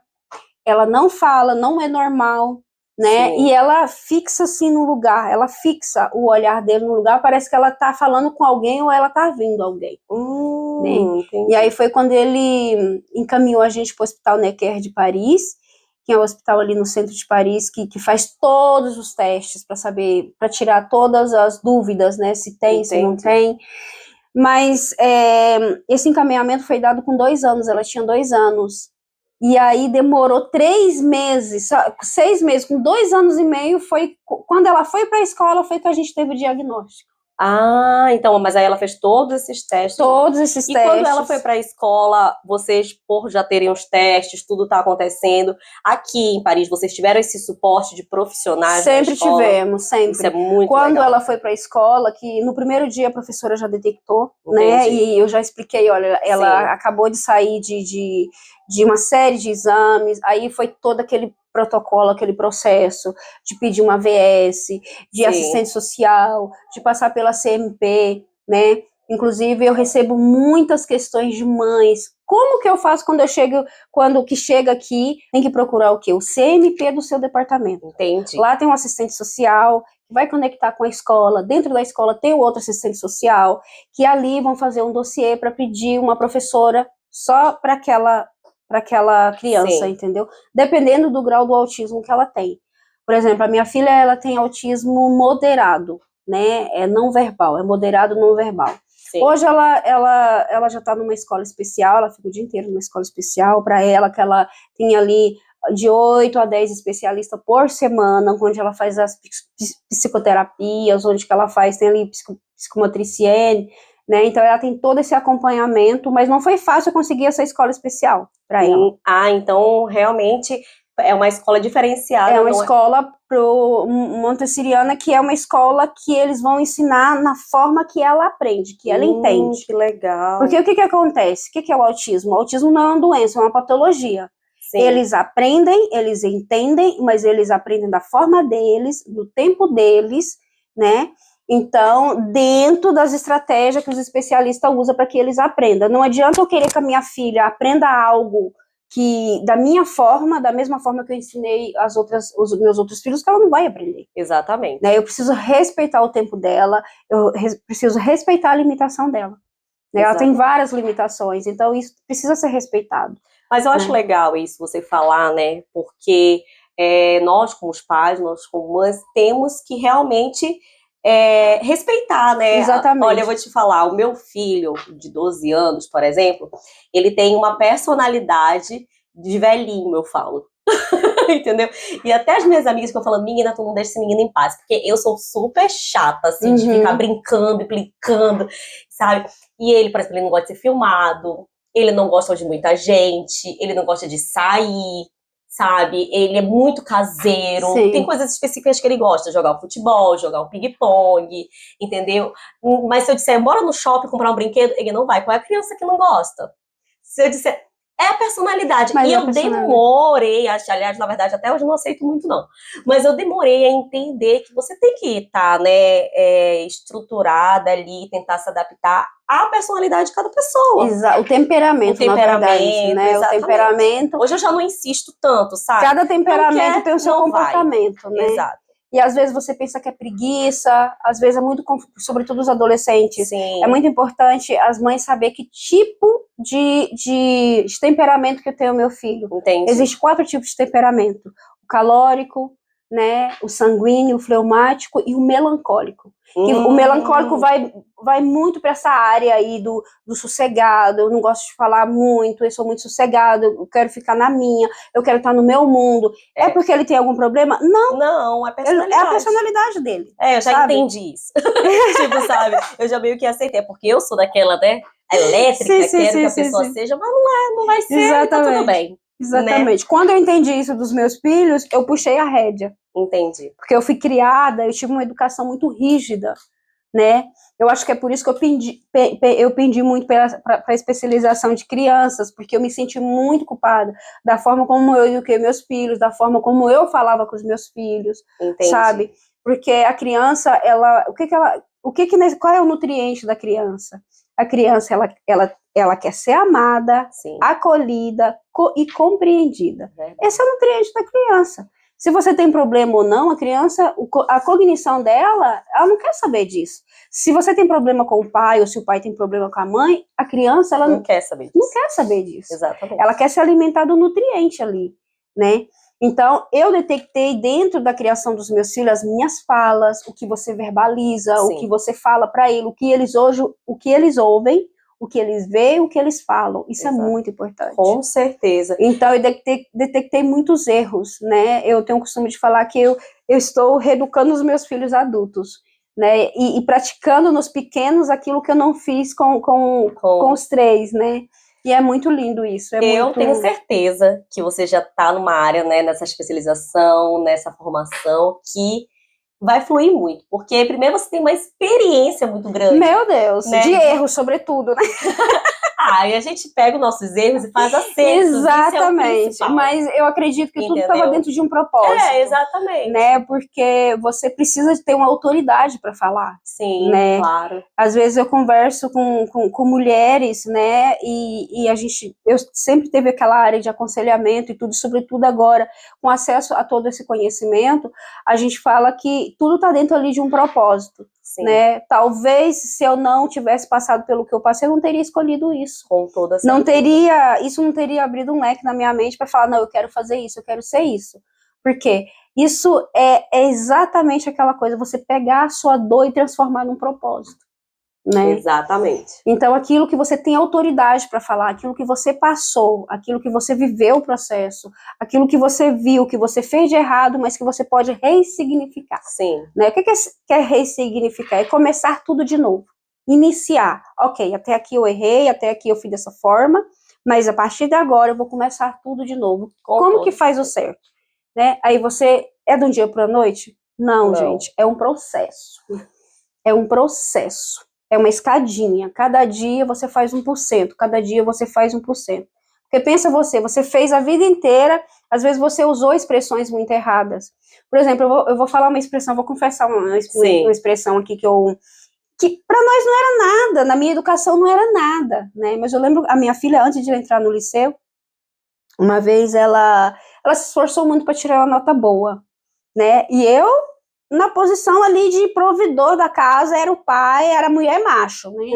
ela não fala, não é normal, né? Sim. E ela fixa assim no lugar, ela fixa o olhar dele no lugar, parece que ela tá falando com alguém ou ela tá vindo alguém. Né? E aí foi quando ele encaminhou a gente para o Hospital Necker de Paris, que é um hospital ali no centro de Paris, que faz todos os testes para saber, para tirar todas as dúvidas, né? Se tem, se não tem. Mas esse encaminhamento foi dado com 2 anos, ela tinha 2 anos. E aí demorou 3 meses, 6 meses, com 2 anos e meio, foi quando ela foi para a escola, foi que a gente teve o diagnóstico. Ah, então, mas aí ela fez todos esses testes. E quando ela foi para a escola, vocês, por já terem os testes, tudo tá acontecendo, aqui em Paris, vocês tiveram esse suporte de profissionais da escola? Sempre tivemos, sempre. Isso é muito quando legal. Ela foi para a escola, que no primeiro dia a professora já detectou, né? E eu já expliquei, olha, ela acabou de sair de uma série de exames, aí foi todo aquele protocolo, aquele processo de pedir uma AVS, de assistente social, de passar pela CMP, né? Inclusive, eu recebo muitas questões de mães. Como que eu faço quando que chega aqui, tem que procurar o quê? O CMP do seu departamento. Entendi. Lá tem um assistente social, que vai conectar com a escola. Dentro da escola tem o outro assistente social, que ali vão fazer um dossiê para pedir uma professora só para aquela criança, entendeu? Dependendo do grau do autismo que ela tem. Por exemplo, a minha filha, ela tem autismo moderado, né? É não verbal, é moderado não verbal. Sim. Hoje ela já está numa escola especial, ela fica o dia inteiro numa escola especial para ela, que ela tem ali de 8 a 10 especialistas por semana, onde ela faz as psicoterapias, onde que ela tem ali psicomotriciene, né? Então ela tem todo esse acompanhamento, mas não foi fácil conseguir essa escola especial para ela. Então realmente é uma escola diferenciada. É uma escola montessoriana, que é uma escola que eles vão ensinar na forma que ela aprende, que ela entende. Que legal. Porque o que acontece? O que é o autismo? O autismo não é uma doença, é uma patologia. Sim. Eles aprendem, eles entendem, mas eles aprendem da forma deles, do tempo deles, né? Então, dentro das estratégias que os especialistas usam para que eles aprendam. Não adianta eu querer que a minha filha aprenda algo que da minha forma, da mesma forma que eu ensinei os meus outros filhos, que ela não vai aprender. Exatamente. Né? Eu preciso respeitar o tempo dela, preciso respeitar a limitação dela. Né? Ela tem várias limitações, então isso precisa ser respeitado. Mas eu acho legal isso, você falar, né? Porque nós, como os pais, nós, como mães, temos que realmente respeitar, né? Exatamente. Olha, eu vou te falar, o meu filho de 12 anos, por exemplo, ele tem uma personalidade de velhinho, eu falo. Entendeu? E até as minhas amigas que eu falo, menina, tu não deixa esse menino em paz, porque eu sou super chata, assim, de ficar brincando, implicando, sabe? E ele, por exemplo, ele não gosta de ser filmado, ele não gosta de muita gente, ele não gosta de sair, sabe? Ele é muito caseiro. Sim. Tem coisas específicas que ele gosta, jogar um futebol, jogar um ping-pong, entendeu? Mas se eu disser, bora no shopping comprar um brinquedo, ele não vai. Qual é a criança que não gosta? Se eu disser, é a personalidade. Mas e eu demorei, aliás, na verdade, até hoje eu não aceito muito, não. Mas eu demorei a entender que você tem que estar, né, estruturada ali, tentar se adaptar à personalidade de cada pessoa. O temperamento, na verdade, né? Exatamente. O temperamento. Hoje eu já não insisto tanto, sabe? Cada temperamento tem o seu comportamento, né? Exato. E às vezes você pensa que é preguiça, às vezes é muito, sobretudo os adolescentes. Sim. É muito importante as mães saber que tipo de temperamento que eu tenho meu filho. Entendi. Existem 4 tipos de temperamento: o calórico, né, o sanguíneo, o fleumático e o melancólico. Que o melancólico vai muito para essa área aí do sossegado. Eu não gosto de falar muito, eu sou muito sossegado, eu quero ficar na minha, eu quero estar no meu mundo. É porque ele tem algum problema? Não. Não, é a personalidade. É a personalidade dele. Eu já entendi isso. Tipo, sabe? Eu já meio que aceitei, porque eu sou daquela, né, elétrica, quero que a pessoa seja, mas não vai ser, exatamente. Tá tudo bem. Exatamente. Né? Quando eu entendi isso dos meus filhos, eu puxei a rédea. Entendi. Porque eu fui criada, eu tive uma educação muito rígida, né? Eu acho que é por isso que eu pendi muito para a especialização de crianças, porque eu me senti muito culpada da forma como eu eduquei meus filhos, da forma como eu falava com os meus filhos, entendi. Sabe? Porque a criança, qual é o nutriente da criança? A criança, ela quer ser amada, sim, acolhida e compreendida. Esse é o nutriente da criança. Se você tem problema ou não, a criança, a cognição dela, ela não quer saber disso. Se você tem problema com o pai, ou se o pai tem problema com a mãe, a criança, ela não quer saber disso. Não quer saber disso. Exatamente. Ela quer se alimentar do nutriente ali, né? Então, eu detectei dentro da criação dos meus filhos as minhas falas, o que você verbaliza, sim, o que você fala para ele, o que eles ouvem, o que eles veem, o que eles falam. Isso exato, é muito importante. Com certeza. Então, eu detectei muitos erros, né? Eu tenho o costume de falar que eu estou reeducando os meus filhos adultos, né? E praticando nos pequenos aquilo que eu não fiz com os 3, né? E é muito lindo isso. Eu tenho certeza que você já está numa área, né, nessa especialização, nessa formação, que vai fluir muito. Porque primeiro você tem uma experiência muito grande. Meu Deus, né? De erros, sobretudo, né? E a gente pega os nossos erros e faz acertos. Exatamente, mas eu acredito que tudo estava dentro de um propósito. Exatamente. Né? Porque você precisa ter uma autoridade para falar. Sim, né? Claro. Às vezes eu converso com mulheres, né? E eu sempre teve aquela área de aconselhamento e tudo, sobretudo agora, com acesso a todo esse conhecimento, a gente fala que tudo está dentro ali de um propósito. Sim. Né? Talvez se eu não tivesse passado pelo que eu passei, eu não teria escolhido isso. Com toda certeza. Isso não teria abrido um leque na minha mente para falar, não, eu quero fazer isso, eu quero ser isso. Por quê? Isso é exatamente aquela coisa, você pegar a sua dor e transformar num propósito. Né? Exatamente. Então, aquilo que você tem autoridade para falar, aquilo que você passou, aquilo que você viveu o processo, aquilo que você viu, que você fez de errado, mas que você pode ressignificar. Sim. Né? O que é ressignificar? É começar tudo de novo. Iniciar. Ok, até aqui eu errei, até aqui eu fiz dessa forma, mas a partir de agora eu vou começar tudo de novo. Como que faz o certo? Né? Aí você, é de um dia para a noite? Não, gente, é um processo. É um processo. É uma escadinha. Cada dia você faz 1%, cada dia você faz 1%. Porque pensa você fez a vida inteira, às vezes você usou expressões muito erradas. Por exemplo, eu vou falar uma expressão, vou confessar uma expressão aqui que para nós não era nada, na minha educação não era nada, né? Mas eu lembro, a minha filha, antes de entrar no liceu, Uma vez ela se esforçou muito para tirar uma nota boa, né? E eu, na posição ali de provedor da casa, era o pai, era a mulher macho, né?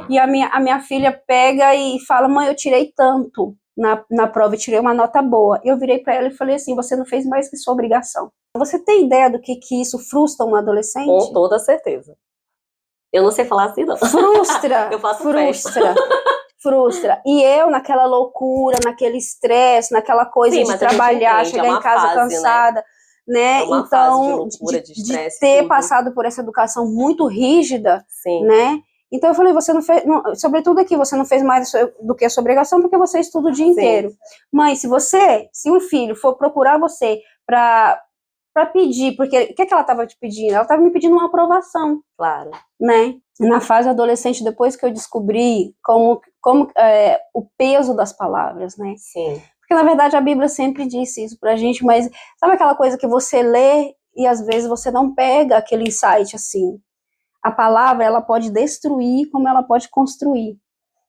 E a minha filha pega e fala, mãe, eu tirei tanto na prova, eu tirei uma nota boa. Eu virei para ela e falei assim, você não fez mais que sua obrigação. Você tem ideia do que isso frustra um adolescente? Com toda certeza. Eu não sei falar assim, não. Frustra, Eu faço frustra. E eu, naquela loucura, naquele estresse, naquela coisa Sim, de mas trabalhar, entende, chegar em casa fase, cansada, né? É uma fase de loucura, de estresse, ter tudo. passado por essa educação muito rígida, Sim. né? Então eu falei, você não fez, sobretudo aqui, você não fez mais do que a sua obrigação, porque você estuda o dia inteiro. Mãe, se um filho for procurar você para pedir, porque o que ela estava te pedindo? Ela estava me pedindo uma aprovação. Claro. Né? Na fase adolescente, depois que eu descobri como o peso das palavras, né? Sim. Porque, na verdade, a Bíblia sempre disse isso pra gente, mas sabe aquela coisa que você lê e, às vezes, você não pega aquele insight, assim? A palavra, ela pode destruir como ela pode construir,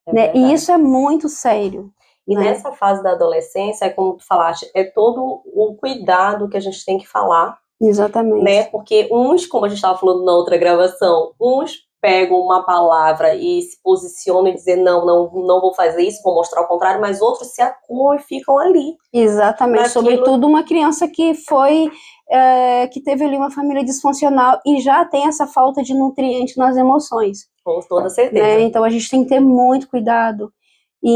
né? E isso é muito sério. E nessa fase da adolescência, como tu falaste, é todo o cuidado que a gente tem que falar. Exatamente. Né? Porque uns, como a gente estava falando na outra gravação, uns pegam uma palavra e se posicionam e dizem, não vou fazer isso, vou mostrar o contrário, mas outros se acuam e ficam ali. Exatamente, sobretudo uma criança que que teve ali uma família disfuncional e já tem essa falta de nutriente nas emoções. Com toda certeza. Né? Então a gente tem que ter muito cuidado.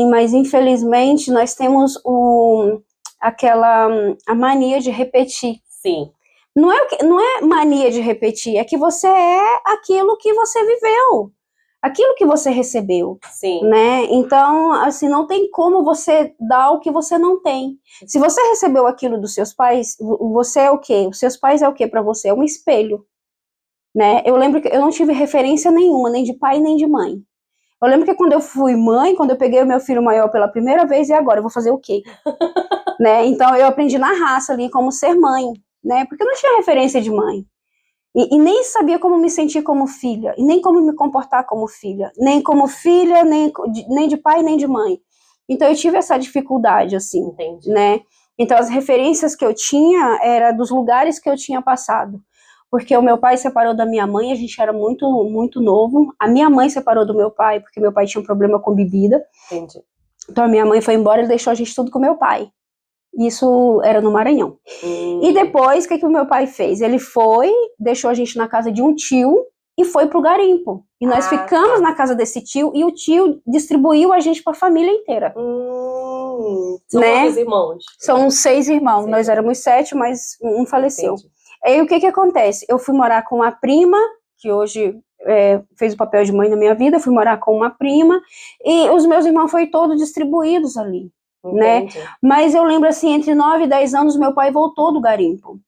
Mas infelizmente nós temos a mania de repetir. Sim. Não é mania de repetir, é que você é aquilo que você viveu, aquilo que você recebeu. Sim. Né? Então, assim, não tem como você dar o que você não tem. Se você recebeu aquilo dos seus pais, você é o quê? Os seus pais é o quê para você? É um espelho. Né? Eu lembro que eu não tive referência nenhuma, nem de pai nem de mãe. Eu lembro que quando eu fui mãe, quando eu peguei o meu filho maior pela primeira vez, e agora? Eu vou fazer o quê? Né? Então, eu aprendi na raça ali como ser mãe, né? Porque eu não tinha referência de mãe. E nem sabia como me sentir como filha, e nem como me comportar como filha, nem como filha, nem de pai, nem de mãe. Então, eu tive essa dificuldade, assim, Entendi. né? Então, as referências que eu tinha eram dos lugares que eu tinha passado. Porque o meu pai separou da minha mãe, a gente era muito, muito novo. A minha mãe separou do meu pai, porque meu pai tinha um problema com bebida. Entendi. Então, a minha mãe foi embora e deixou a gente tudo com meu pai. Isso era no Maranhão. E depois, o que o meu pai fez? Ele foi, deixou a gente na casa de um tio e foi pro garimpo. E nós ficamos na casa desse tio e o tio distribuiu a gente para a família inteira. São quantos irmãos? São 6 irmãos. Nós éramos 7, mas um faleceu. Entendi. Aí o que acontece? Eu fui morar com a prima, que hoje fez o papel de mãe na minha vida, fui morar com uma prima, e os meus irmãos foram todos distribuídos ali. Né? Mas eu lembro assim, entre 9 e 10 anos, meu pai voltou do garimpo.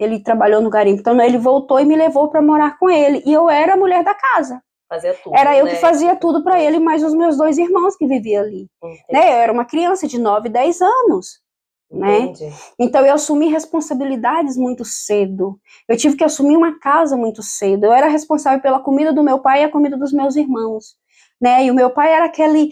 Ele trabalhou no garimpo, então ele voltou e me levou para morar com ele. E eu era a mulher da casa. Fazia tudo, era eu que fazia tudo para ele, mais os meus 2 irmãos que viviam ali. Né? Eu era uma criança de 9, 10 anos. Né? Então eu assumi responsabilidades muito cedo. Eu tive que assumir uma casa muito cedo. Eu era responsável pela comida do meu pai e a comida dos meus irmãos. Né? E o meu pai era aquele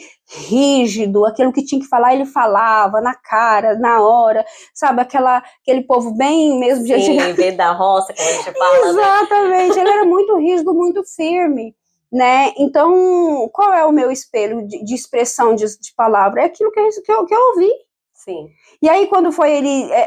rígido, aquele que tinha que falar, ele falava na cara, na hora, sabe? Aquele povo bem mesmo. Sim, bem da roça, como a gente fala. Exatamente, né? Ele era muito rígido, muito firme. Né? Então, qual é o meu espelho de expressão de palavra? É aquilo que eu ouvi. Sim. E aí, quando foi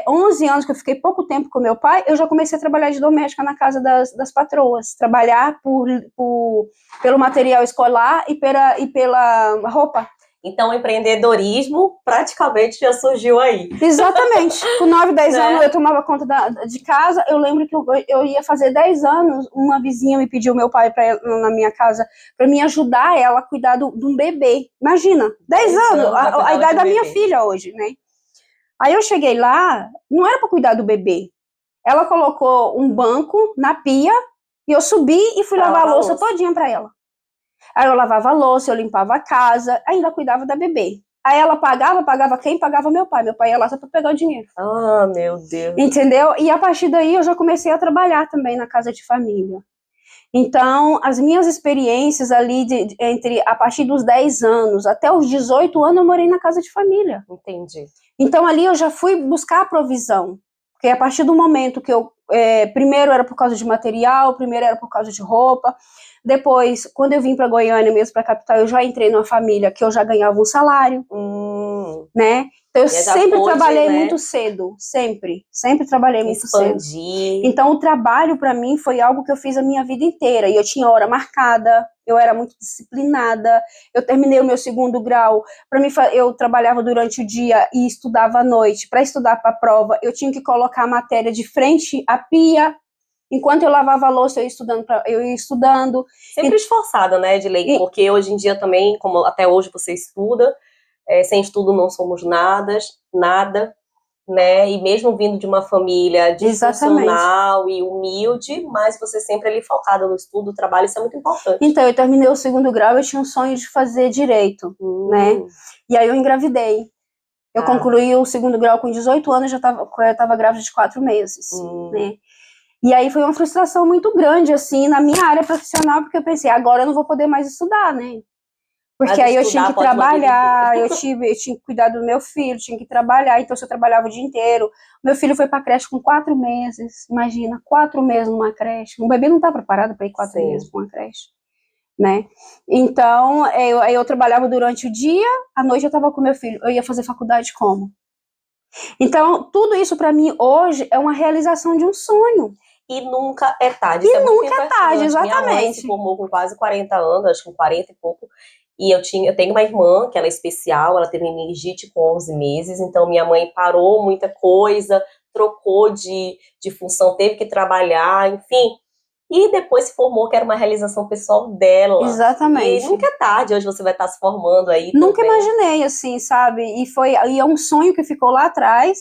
11 anos que eu fiquei pouco tempo com meu pai, eu já comecei a trabalhar de doméstica na casa das patroas. Trabalhar pelo material escolar e pela roupa. Então, o empreendedorismo praticamente já surgiu aí. Exatamente. Com 9, 10 anos, eu tomava conta de casa. Eu lembro que eu ia fazer 10 anos, uma vizinha me pediu meu pai na minha casa para me ajudar ela a cuidar de um bebê. Imagina, 10 anos, a idade da minha filha hoje, né? Aí eu cheguei lá, não era para cuidar do bebê. Ela colocou um banco na pia e eu subi e fui lavar a louça todinha para ela. Aí eu lavava a louça, eu limpava a casa, ainda cuidava da bebê. Aí ela pagava quem? Pagava meu pai. Meu pai ia lá só para pegar o dinheiro. Ah, meu Deus. Entendeu? E a partir daí eu já comecei a trabalhar também na casa de família. Então, as minhas experiências ali, entre a partir dos 10 anos até os 18 anos, eu morei na casa de família. Entendi. Então, ali eu já fui buscar a provisão. Porque a partir do momento que eu... primeiro era por causa de material, primeiro era por causa de roupa. Depois, quando eu vim para Goiânia, mesmo para a capital, eu já entrei numa família que eu já ganhava um salário. Né? Então, eu sempre trabalhei muito cedo. Sempre trabalhei muito cedo. Então, o trabalho, para mim, foi algo que eu fiz a minha vida inteira. E eu tinha hora marcada, eu era muito disciplinada. Eu terminei o meu 2º grau. Para mim, eu trabalhava durante o dia e estudava à noite. Para estudar para a prova, eu tinha que colocar a matéria de frente à pia. Enquanto eu lavava a louça, eu ia estudando. Sempre esforçada, né, Edilei? Porque hoje em dia também, como até hoje você estuda, sem estudo não somos nada, né? E mesmo vindo de uma família disfuncional e humilde, mas você sempre ali focada no estudo, no trabalho, isso é muito importante. Então, eu terminei o 2º grau, eu tinha um sonho de fazer direito, né? E aí eu engravidei. Eu concluí o 2º grau com 18 anos, eu tava grávida de 4 meses, né? E aí foi uma frustração muito grande, assim, na minha área profissional, porque eu pensei, agora eu não vou poder mais estudar, né? Porque aí eu tinha que trabalhar, eu tinha que cuidar do meu filho, tinha que trabalhar, então se eu trabalhava o dia inteiro. Meu filho foi pra creche com 4 meses, imagina, 4 meses numa creche. Um bebê não tá preparado para ir 4 meses pra uma creche, né? Então, eu trabalhava durante o dia, à noite eu tava com meu filho. Eu ia fazer faculdade como? Então, tudo isso pra mim hoje é uma realização de um sonho. E nunca é tarde. E nunca é tarde, exatamente. Minha mãe se formou com quase 40 anos, acho que com 40 e pouco. E eu tenho uma irmã, que ela é especial, ela teve meningite com 11 meses, então minha mãe parou muita coisa, trocou de função, teve que trabalhar, enfim. E depois se formou, que era uma realização pessoal dela. Exatamente. E nunca é tarde, hoje você vai estar se formando aí. Nunca imaginei, assim, sabe? E é um sonho que ficou lá atrás,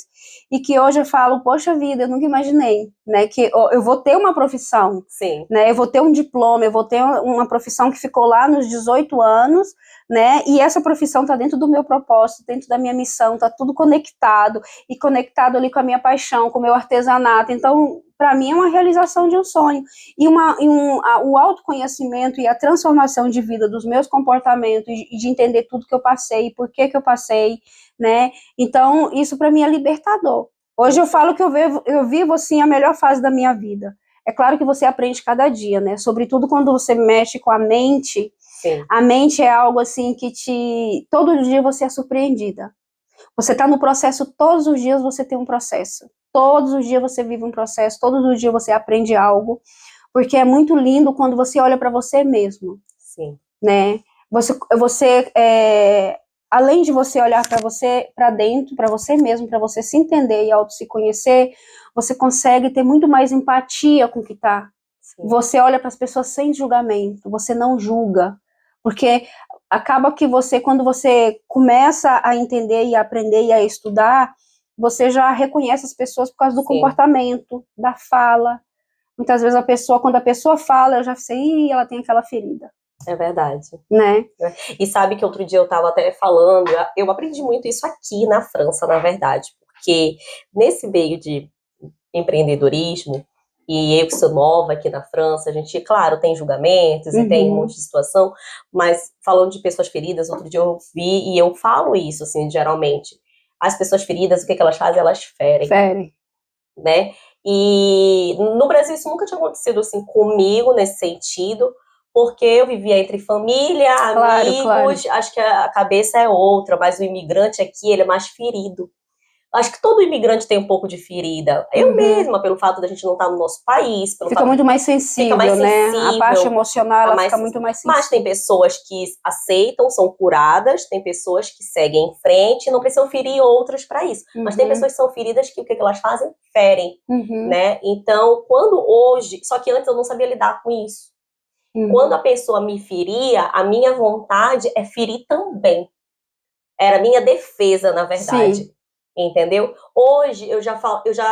e que hoje eu falo, poxa vida, eu nunca imaginei, né? Que eu vou ter uma profissão, né? Eu vou ter um diploma, eu vou ter uma profissão que ficou lá nos 18 anos, né? E essa profissão tá dentro do meu propósito, dentro da minha missão, tá tudo conectado, e conectado ali com a minha paixão, com o meu artesanato. Então, para mim é uma realização de um sonho. E o autoconhecimento e a transformação de vida dos meus comportamentos, e de entender tudo que eu passei, por que eu passei, né? Então, isso para mim é libertador. Hoje eu falo que eu vivo, assim, a melhor fase da minha vida. É claro que você aprende cada dia, né? Sobretudo quando você mexe com a mente. Sim. A mente é algo, assim, que todo dia você é surpreendida. Você está no processo, todos os dias você tem um processo. Todos os dias você vive um processo, todos os dias você aprende algo, porque é muito lindo quando você olha para você mesmo. Sim. Né? Além de você olhar para você, para dentro, para você mesmo, para você se entender e auto se conhecer, você consegue ter muito mais empatia com o que tá. Você olha para as pessoas sem julgamento, você não julga, porque acaba que quando você começa a entender e a aprender e a estudar, você já reconhece as pessoas por causa do comportamento, da fala. Muitas vezes quando a pessoa fala, eu já sei, ela tem aquela ferida. É verdade. Né? E sabe que outro dia eu estava até falando, eu aprendi muito isso aqui na França, na verdade, porque nesse meio de empreendedorismo, e eu que sou nova aqui na França, a gente, claro, tem julgamentos e tem um monte de situação, mas falando de pessoas feridas, outro dia eu vi, e eu falo isso, assim, geralmente, as pessoas feridas, o que elas fazem? Elas ferem. Né? E no Brasil isso nunca tinha acontecido assim comigo, nesse sentido, porque eu vivia entre família, amigos, acho que a cabeça é outra, mas o imigrante aqui, ele é mais ferido. Acho que todo imigrante tem um pouco de ferida. Eu mesma, pelo fato da gente não estar no nosso país. Fica muito mais sensível, né? A parte emocional, ela fica muito mais sensível. Mas tem pessoas que aceitam, são curadas, tem pessoas que seguem em frente e não precisam ferir outras para isso. Mas tem pessoas que são feridas que o que elas fazem? Ferem, né? Então, quando hoje... Só que antes eu não sabia lidar com isso. Quando a pessoa me feria, a minha vontade é ferir também. Era a minha defesa, na verdade. Sim. Entendeu? Hoje, eu já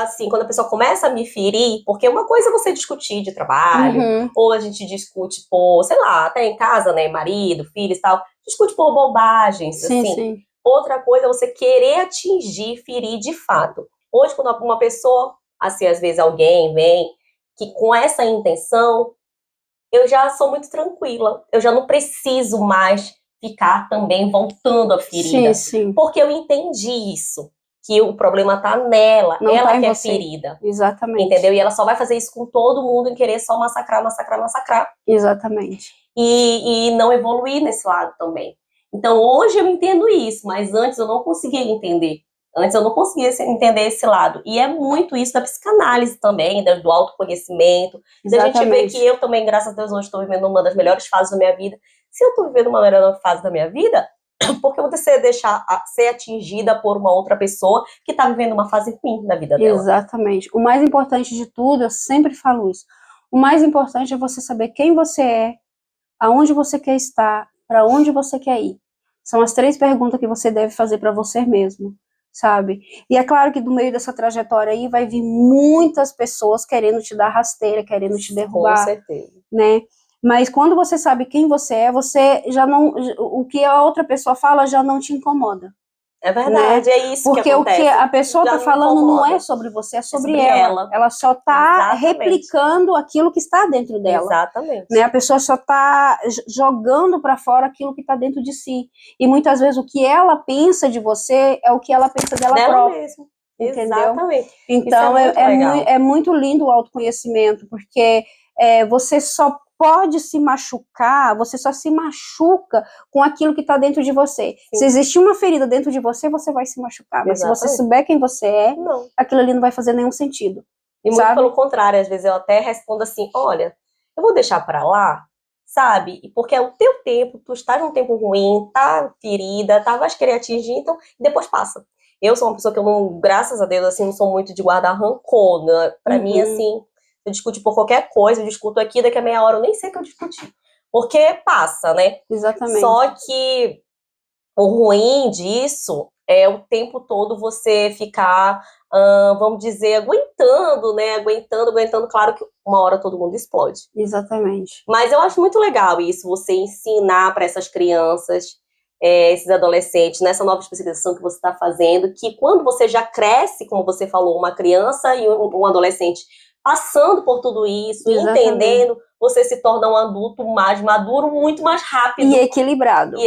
assim, quando a pessoa começa a me ferir, porque uma coisa é você discutir de trabalho, ou a gente discute por, sei lá, até em casa, né, marido, filhos e tal, discute por bobagens, assim. Sim. Outra coisa é você querer atingir, ferir de fato. Hoje, quando uma pessoa, assim, às vezes alguém vem que com essa intenção, eu já sou muito tranquila. Eu já não preciso mais ficar também voltando a ferida. Sim, sim. Porque eu entendi isso. Que o problema tá nela. Não ela tá em que é você. ferida. Exatamente. Entendeu? E ela só vai fazer isso com todo mundo em querer só massacrar, massacrar, massacrar. Exatamente. E não evoluir nesse lado também. Então hoje eu entendo isso, mas antes eu não conseguia entender. Antes eu não conseguia entender esse lado. E é muito isso da psicanálise também, do autoconhecimento. Se a gente vê que eu também, graças a Deus, hoje estou vivendo uma das melhores fases da minha vida. Se eu estou vivendo uma melhor fase da minha vida, por que você deixar ser atingida por uma outra pessoa que está vivendo uma fase ruim da vida dela? Exatamente. O mais importante de tudo, eu sempre falo isso, o mais importante é você saber quem você é, aonde você quer estar, para onde você quer ir. São as 3 perguntas que você deve fazer para você mesmo, sabe? E é claro que no meio dessa trajetória aí vai vir muitas pessoas querendo te dar rasteira, querendo te derrubar. Com certeza. Né? Mas quando você sabe quem você é, você já não, o que a outra pessoa fala já não te incomoda. É verdade, né? É isso Porque que acontece. Porque o que a pessoa está falando incomoda. não é sobre você, é sobre ela. Ela só está replicando aquilo que está dentro dela. Exatamente. Né? A pessoa só está jogando para fora aquilo que está dentro de si. E muitas vezes o que ela pensa de você é o que ela pensa dela própria. Mesmo. Entendeu? Exatamente. Então é muito lindo o autoconhecimento, porque você só pode se machucar, você só se machuca com aquilo que está dentro de você. Sim. Se existir uma ferida dentro de você, você vai se machucar. Mas se você souber quem você é, aquilo ali não vai fazer nenhum sentido. E muito pelo contrário, às vezes eu até respondo assim, olha, eu vou deixar pra lá, sabe? Porque é o teu tempo, tu estás num tempo ruim, tá ferida, vais querer atingir, então depois passa. Eu sou uma pessoa que eu não, graças a Deus, assim, não sou muito de guardar rancor, né? Pra mim, assim, eu discuto por qualquer coisa, eu discuto aqui, daqui a meia hora eu nem sei o que eu discuti. Porque passa, né? Exatamente. Só que o ruim disso é o tempo todo você ficar, vamos dizer, aguentando, né? Aguentando. Claro que uma hora todo mundo explode. Exatamente. Mas eu acho muito legal isso, você ensinar para essas crianças, esses adolescentes, nessa nova especialização que você está fazendo, que quando você já cresce, como você falou, uma criança e um adolescente passando por tudo isso, entendendo, você se torna um adulto mais maduro, muito mais rápido. E equilibrado.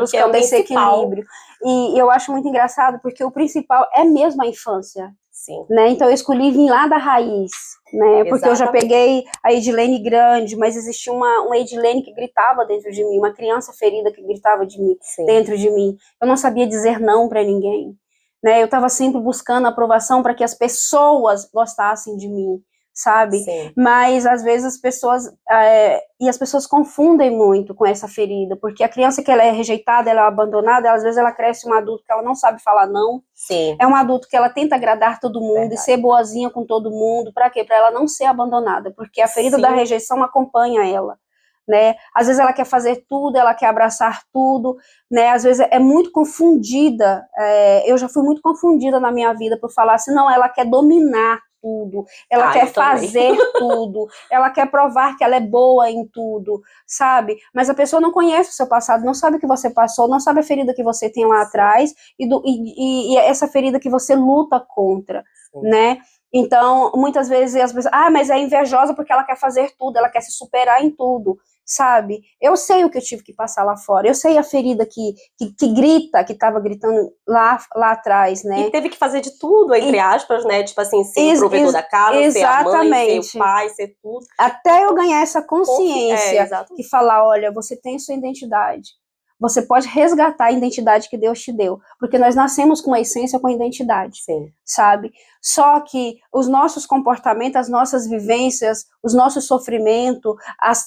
Que é o principal. Equilíbrio. E eu acho muito engraçado, porque o principal é mesmo a infância. Sim. Né? Então eu escolhi vir lá da raiz, né? Porque eu já peguei a Edilene grande, mas existia uma Edilene que gritava dentro de mim, uma criança ferida que gritava dentro de mim. Eu não sabia dizer não para ninguém, né? Eu estava sempre buscando aprovação para que as pessoas gostassem de mim, sabe? Sim. Mas às vezes as pessoas confundem muito com essa ferida, porque a criança que ela é rejeitada, ela é abandonada, às vezes ela cresce um adulto que ela não sabe falar não. Sim. É um adulto que ela tenta agradar todo mundo e ser boazinha com todo mundo. Para quê? Para ela não ser abandonada, porque a ferida da rejeição acompanha ela, né? Às vezes ela quer fazer tudo, ela quer abraçar tudo, né? Às vezes é muito confundida. Eu já fui muito confundida na minha vida por falar assim, não, ela quer dominar tudo, ela quer fazer tudo, ela quer provar que ela é boa em tudo, sabe? Mas a pessoa não conhece o seu passado, não sabe o que você passou, não sabe a ferida que você tem lá atrás e essa ferida que você luta contra, né? Então, muitas vezes as pessoas, mas é invejosa porque ela quer fazer tudo, ela quer se superar em tudo, sabe? Eu sei o que eu tive que passar lá fora, eu sei a ferida que grita, que estava gritando lá atrás, né? E teve que fazer de tudo, entre aspas, né? Tipo assim, ser o provedor da casa, ser a mãe, ser o pai, ser tudo. Até eu ganhar essa consciência que falar, olha, você tem sua identidade. Você pode resgatar a identidade que Deus te deu, porque nós nascemos com a essência, com a identidade, sabe? Só que os nossos comportamentos, as nossas vivências, os nossos sofrimentos,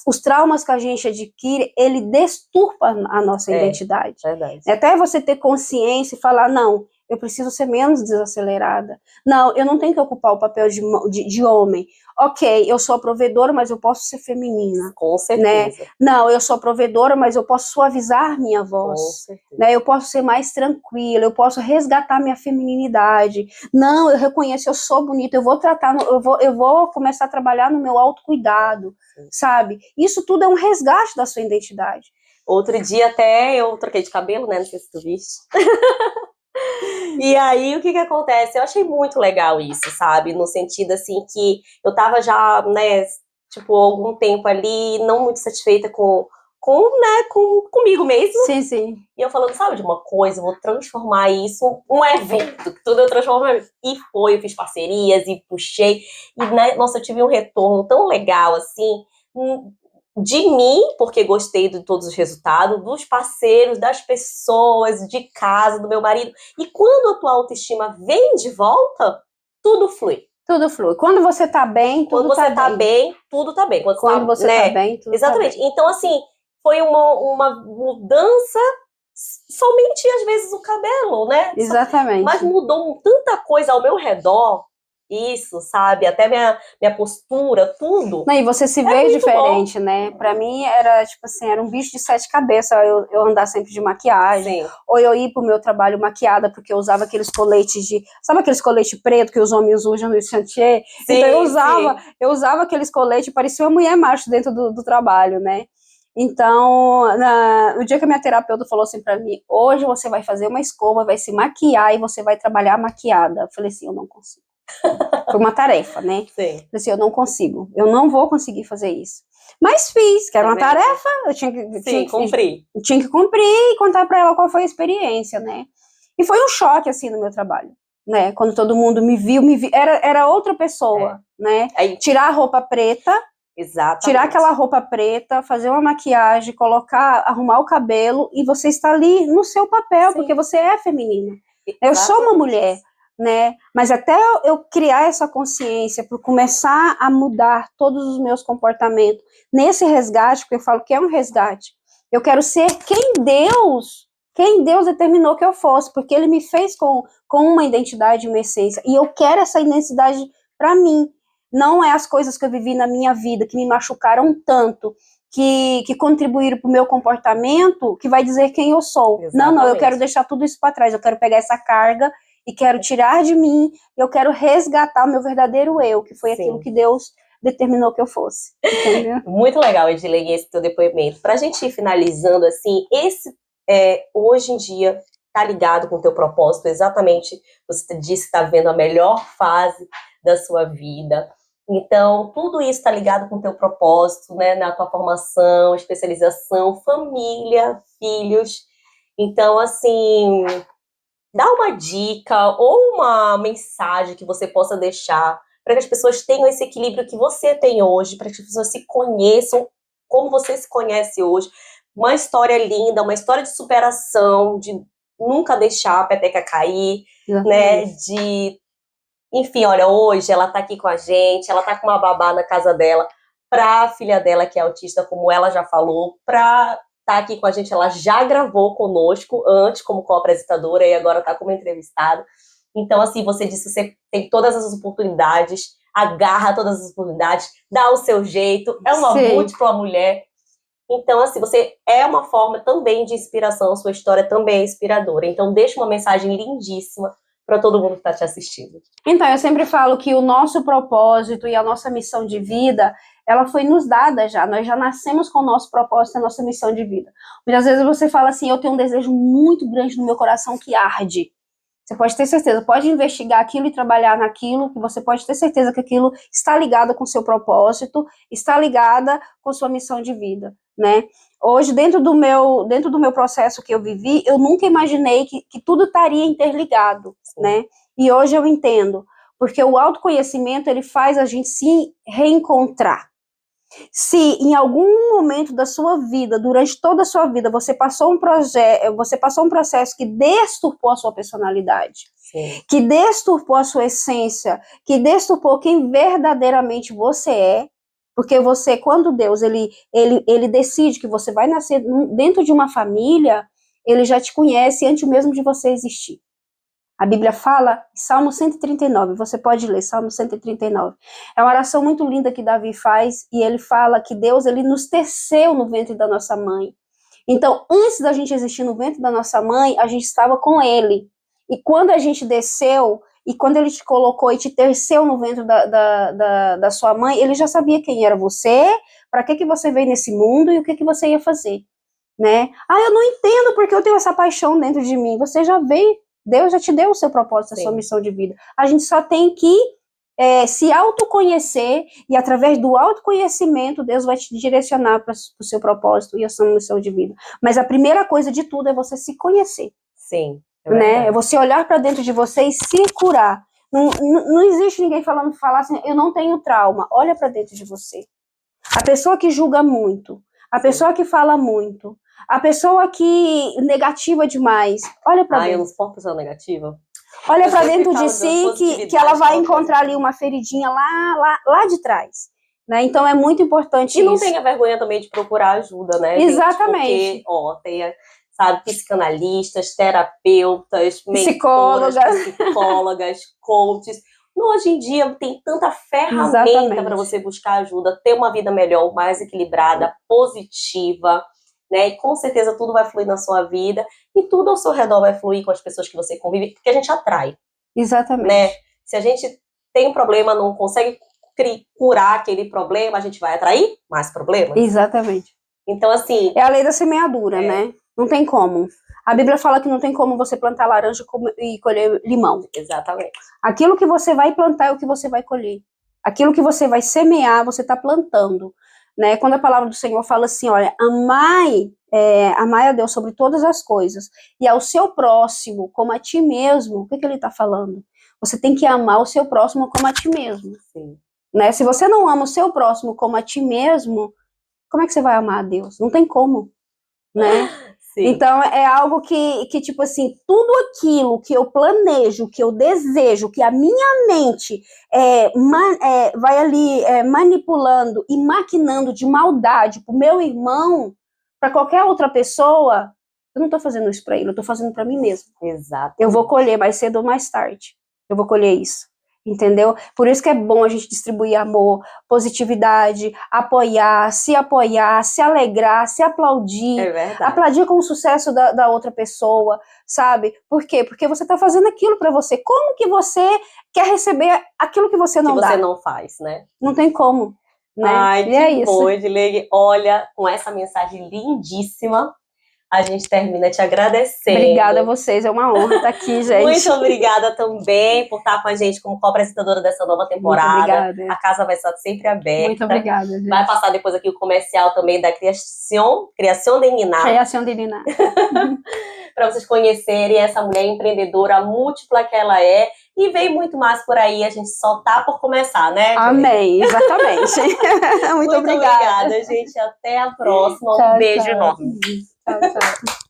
os traumas que a gente adquire, ele deturpa a nossa identidade. Verdade. Até você ter consciência e falar, não, eu preciso ser menos desacelerada. Não, eu não tenho que ocupar o papel de homem. Ok, eu sou a provedora, mas eu posso ser feminina. Com certeza. Né? Não, eu sou a provedora, mas eu posso suavizar minha voz. Com certeza. Né? Eu posso ser mais tranquila, eu posso resgatar minha femininidade. Não, eu reconheço, eu sou bonita, eu vou começar a trabalhar no meu autocuidado, sabe? Isso tudo é um resgate da sua identidade. Outro dia até eu troquei de cabelo, né? Não sei se tu viste. E aí, o que acontece? Eu achei muito legal isso, sabe? No sentido, assim, que eu tava já, né, tipo, algum tempo ali, não muito satisfeita comigo mesmo. Sim, sim. E eu falando, sabe de uma coisa, eu vou transformar isso um evento, que tudo eu transformo em evento. E foi, eu fiz parcerias e puxei. E, né, nossa, eu tive um retorno tão legal, assim, de mim, porque gostei de todos os resultados, dos parceiros, das pessoas, de casa, do meu marido. E quando a tua autoestima vem de volta, tudo flui. Tudo flui. Quando você tá bem, tudo Quando você tá bem. tudo tá bem. Quando você tá bem, tudo tá Exatamente. bem. Então, assim, foi uma mudança, somente às vezes o cabelo, né? Mas Exatamente. mudou tanta coisa ao meu redor, isso, sabe? Até minha postura, tudo. Não, e você se vê diferente, né? Pra mim era tipo assim, era um bicho de sete cabeças eu andar sempre de maquiagem, Sim. ou eu ir pro meu trabalho maquiada, porque eu usava aqueles coletes sabe aqueles coletes preto que os homens usam no chantier? Sim, então eu usava aqueles coletes, parecia uma mulher macho dentro do trabalho, né? Então, no dia que a minha terapeuta falou assim pra mim, hoje você vai fazer uma escova, vai se maquiar e você vai trabalhar maquiada. Eu falei assim, eu não consigo. Foi uma tarefa, né? Sim. Assim, eu não consigo, eu não vou conseguir fazer isso. Mas fiz, que era uma tarefa, eu tinha que cumprir. Tinha que cumprir e contar para ela qual foi a experiência, né? E foi um choque, assim, no meu trabalho, né? Quando todo mundo me viu, era outra pessoa, né? Aí, tirar a roupa preta, exatamente. Tirar aquela roupa preta, fazer uma maquiagem, arrumar o cabelo, e você está ali no seu papel, Sim. porque você é feminina. Eu sou uma mulher, né? Mas até eu criar essa consciência, por começar a mudar todos os meus comportamentos, nesse resgate, porque eu falo que é um resgate, eu quero ser quem Deus determinou que eu fosse, porque Ele me fez com uma identidade, uma essência, e eu quero essa identidade para mim. Não é as coisas que eu vivi na minha vida, que me machucaram tanto, que contribuíram para o meu comportamento, que vai dizer quem eu sou. Exatamente. Não, eu quero deixar tudo isso para trás, eu quero pegar essa carga e quero tirar de mim, eu quero resgatar o meu verdadeiro eu, que foi aquilo que Deus determinou que eu fosse. Entendeu? Muito legal, Edilene, esse teu depoimento. Para a gente ir finalizando, assim, hoje em dia tá ligado com o teu propósito, exatamente, você disse que está vendo a melhor fase da sua vida. Então, tudo isso está ligado com o teu propósito, né, na tua formação, especialização, família, filhos. Então, assim, dá uma dica ou uma mensagem que você possa deixar para que as pessoas tenham esse equilíbrio que você tem hoje, para que as pessoas se conheçam como você se conhece hoje. Uma história linda, uma história de superação, de nunca deixar a peteca cair, né, enfim, olha, hoje ela tá aqui com a gente, ela tá com uma babá na casa dela, pra filha dela que é autista, como ela já falou, pra tá aqui com a gente, ela já gravou conosco antes como co-apresentadora e agora tá como entrevistada. Então, assim, você disse, você tem todas as oportunidades, agarra todas as oportunidades, dá o seu jeito, é uma múltipla mulher. Então, assim, você é uma forma também de inspiração, sua história também é inspiradora. Então, deixa uma mensagem lindíssima para todo mundo que está te assistindo. Então, eu sempre falo que o nosso propósito e a nossa missão de vida, ela foi nos dada já, nós já nascemos com o nosso propósito e a nossa missão de vida. Muitas vezes você fala assim, eu tenho um desejo muito grande no meu coração que arde. Você pode ter certeza, pode investigar aquilo e trabalhar naquilo, que você pode ter certeza que aquilo está ligado com o seu propósito, está ligada com sua missão de vida, né? Hoje, dentro do meu processo que eu vivi, eu nunca imaginei que tudo estaria interligado, né? E hoje eu entendo, porque o autoconhecimento, ele faz a gente se reencontrar. Se em algum momento da sua vida, durante toda a sua vida, você passou um processo que deturpou a sua personalidade, que deturpou a sua essência, que deturpou quem verdadeiramente você é, porque você, quando Deus ele decide que você vai nascer dentro de uma família, ele já te conhece antes mesmo de você existir. A Bíblia fala, Salmo 139, você pode ler, Salmo 139. É uma oração muito linda que Davi faz, e ele fala que Deus, ele nos teceu no ventre da nossa mãe. Então, antes da gente existir no ventre da nossa mãe, a gente estava com ele. E quando a gente desceu, e quando ele te colocou e te teceu no ventre da sua mãe, ele já sabia quem era você, para que você veio nesse mundo e o que você ia fazer, né? Ah, eu não entendo porque eu tenho essa paixão dentro de mim. Você já veio, Deus já te deu o seu propósito, a sua missão de vida. A gente só tem que se autoconhecer, e através do autoconhecimento, Deus vai te direcionar para o seu propósito e a sua missão de vida. Mas a primeira coisa de tudo é você se conhecer. Sim. É você olhar para dentro de você e se curar. Não existe ninguém falar assim, eu não tenho trauma. Olha para dentro de você. A pessoa que julga muito, a pessoa que fala muito, a pessoa que negativa demais, olha para dentro. Eu não suporto pessoa negativa. Olha para dentro de si que ela vai encontrar ali uma feridinha lá de trás. Né? Então é muito importante isso. E não tenha vergonha também de procurar ajuda, né? Exatamente. Porque, tem, sabe, psicanalistas, terapeutas, psicólogas, coaches. Hoje em dia tem tanta ferramenta para você buscar ajuda, ter uma vida melhor, mais equilibrada, positiva, né? E com certeza tudo vai fluir na sua vida e tudo ao seu redor vai fluir com as pessoas que você convive, porque a gente atrai. Exatamente. Né? Se a gente tem um problema, não consegue curar aquele problema, a gente vai atrair mais problemas. Exatamente. Então, assim... É a lei da semeadura, né? Não tem como. A Bíblia fala que não tem como você plantar laranja e colher limão. Exatamente. Aquilo que você vai plantar é o que você vai colher. Aquilo que você vai semear, você está plantando. Né? Quando a palavra do Senhor fala assim, olha, amai a Deus sobre todas as coisas e ao seu próximo como a ti mesmo, o que ele está falando? Você tem que amar o seu próximo como a ti mesmo. Sim. Né? Se você não ama o seu próximo como a ti mesmo, como é que você vai amar a Deus? Não tem como, né? Sim. Então, é algo que, tipo assim, tudo aquilo que eu planejo, que eu desejo, que a minha mente vai ali manipulando e maquinando de maldade pro meu irmão, para qualquer outra pessoa, eu não tô fazendo isso para ele, eu tô fazendo para mim mesmo. Exato. Eu vou colher mais cedo ou mais tarde. Eu vou colher isso. Entendeu? Por isso que é bom a gente distribuir amor, positividade, apoiar, se alegrar, se aplaudir. É verdade. Aplaudir com o sucesso da outra pessoa, sabe? Por quê? Porque você tá fazendo aquilo para você. Como que você quer receber aquilo que você não dá? Que você não faz, né? Não tem como, né? Ai, e é isso. Bom, Edilene. Olha, com essa mensagem lindíssima, a gente termina te agradecendo. Obrigada a vocês, é uma honra estar aqui, gente. Muito obrigada também por estar com a gente como co-apresentadora dessa nova temporada. Muito obrigada. A casa vai estar sempre aberta. Muito obrigada, gente. Vai passar depois aqui o comercial também da Criação de Niná. Criação de Niná. Para vocês conhecerem essa mulher empreendedora múltipla que ela é. E vem muito mais por aí, a gente só tá por começar, né, gente? Amém, exatamente. Muito obrigada, gente. Até a próxima. Um beijo enorme. Tchau, tchau.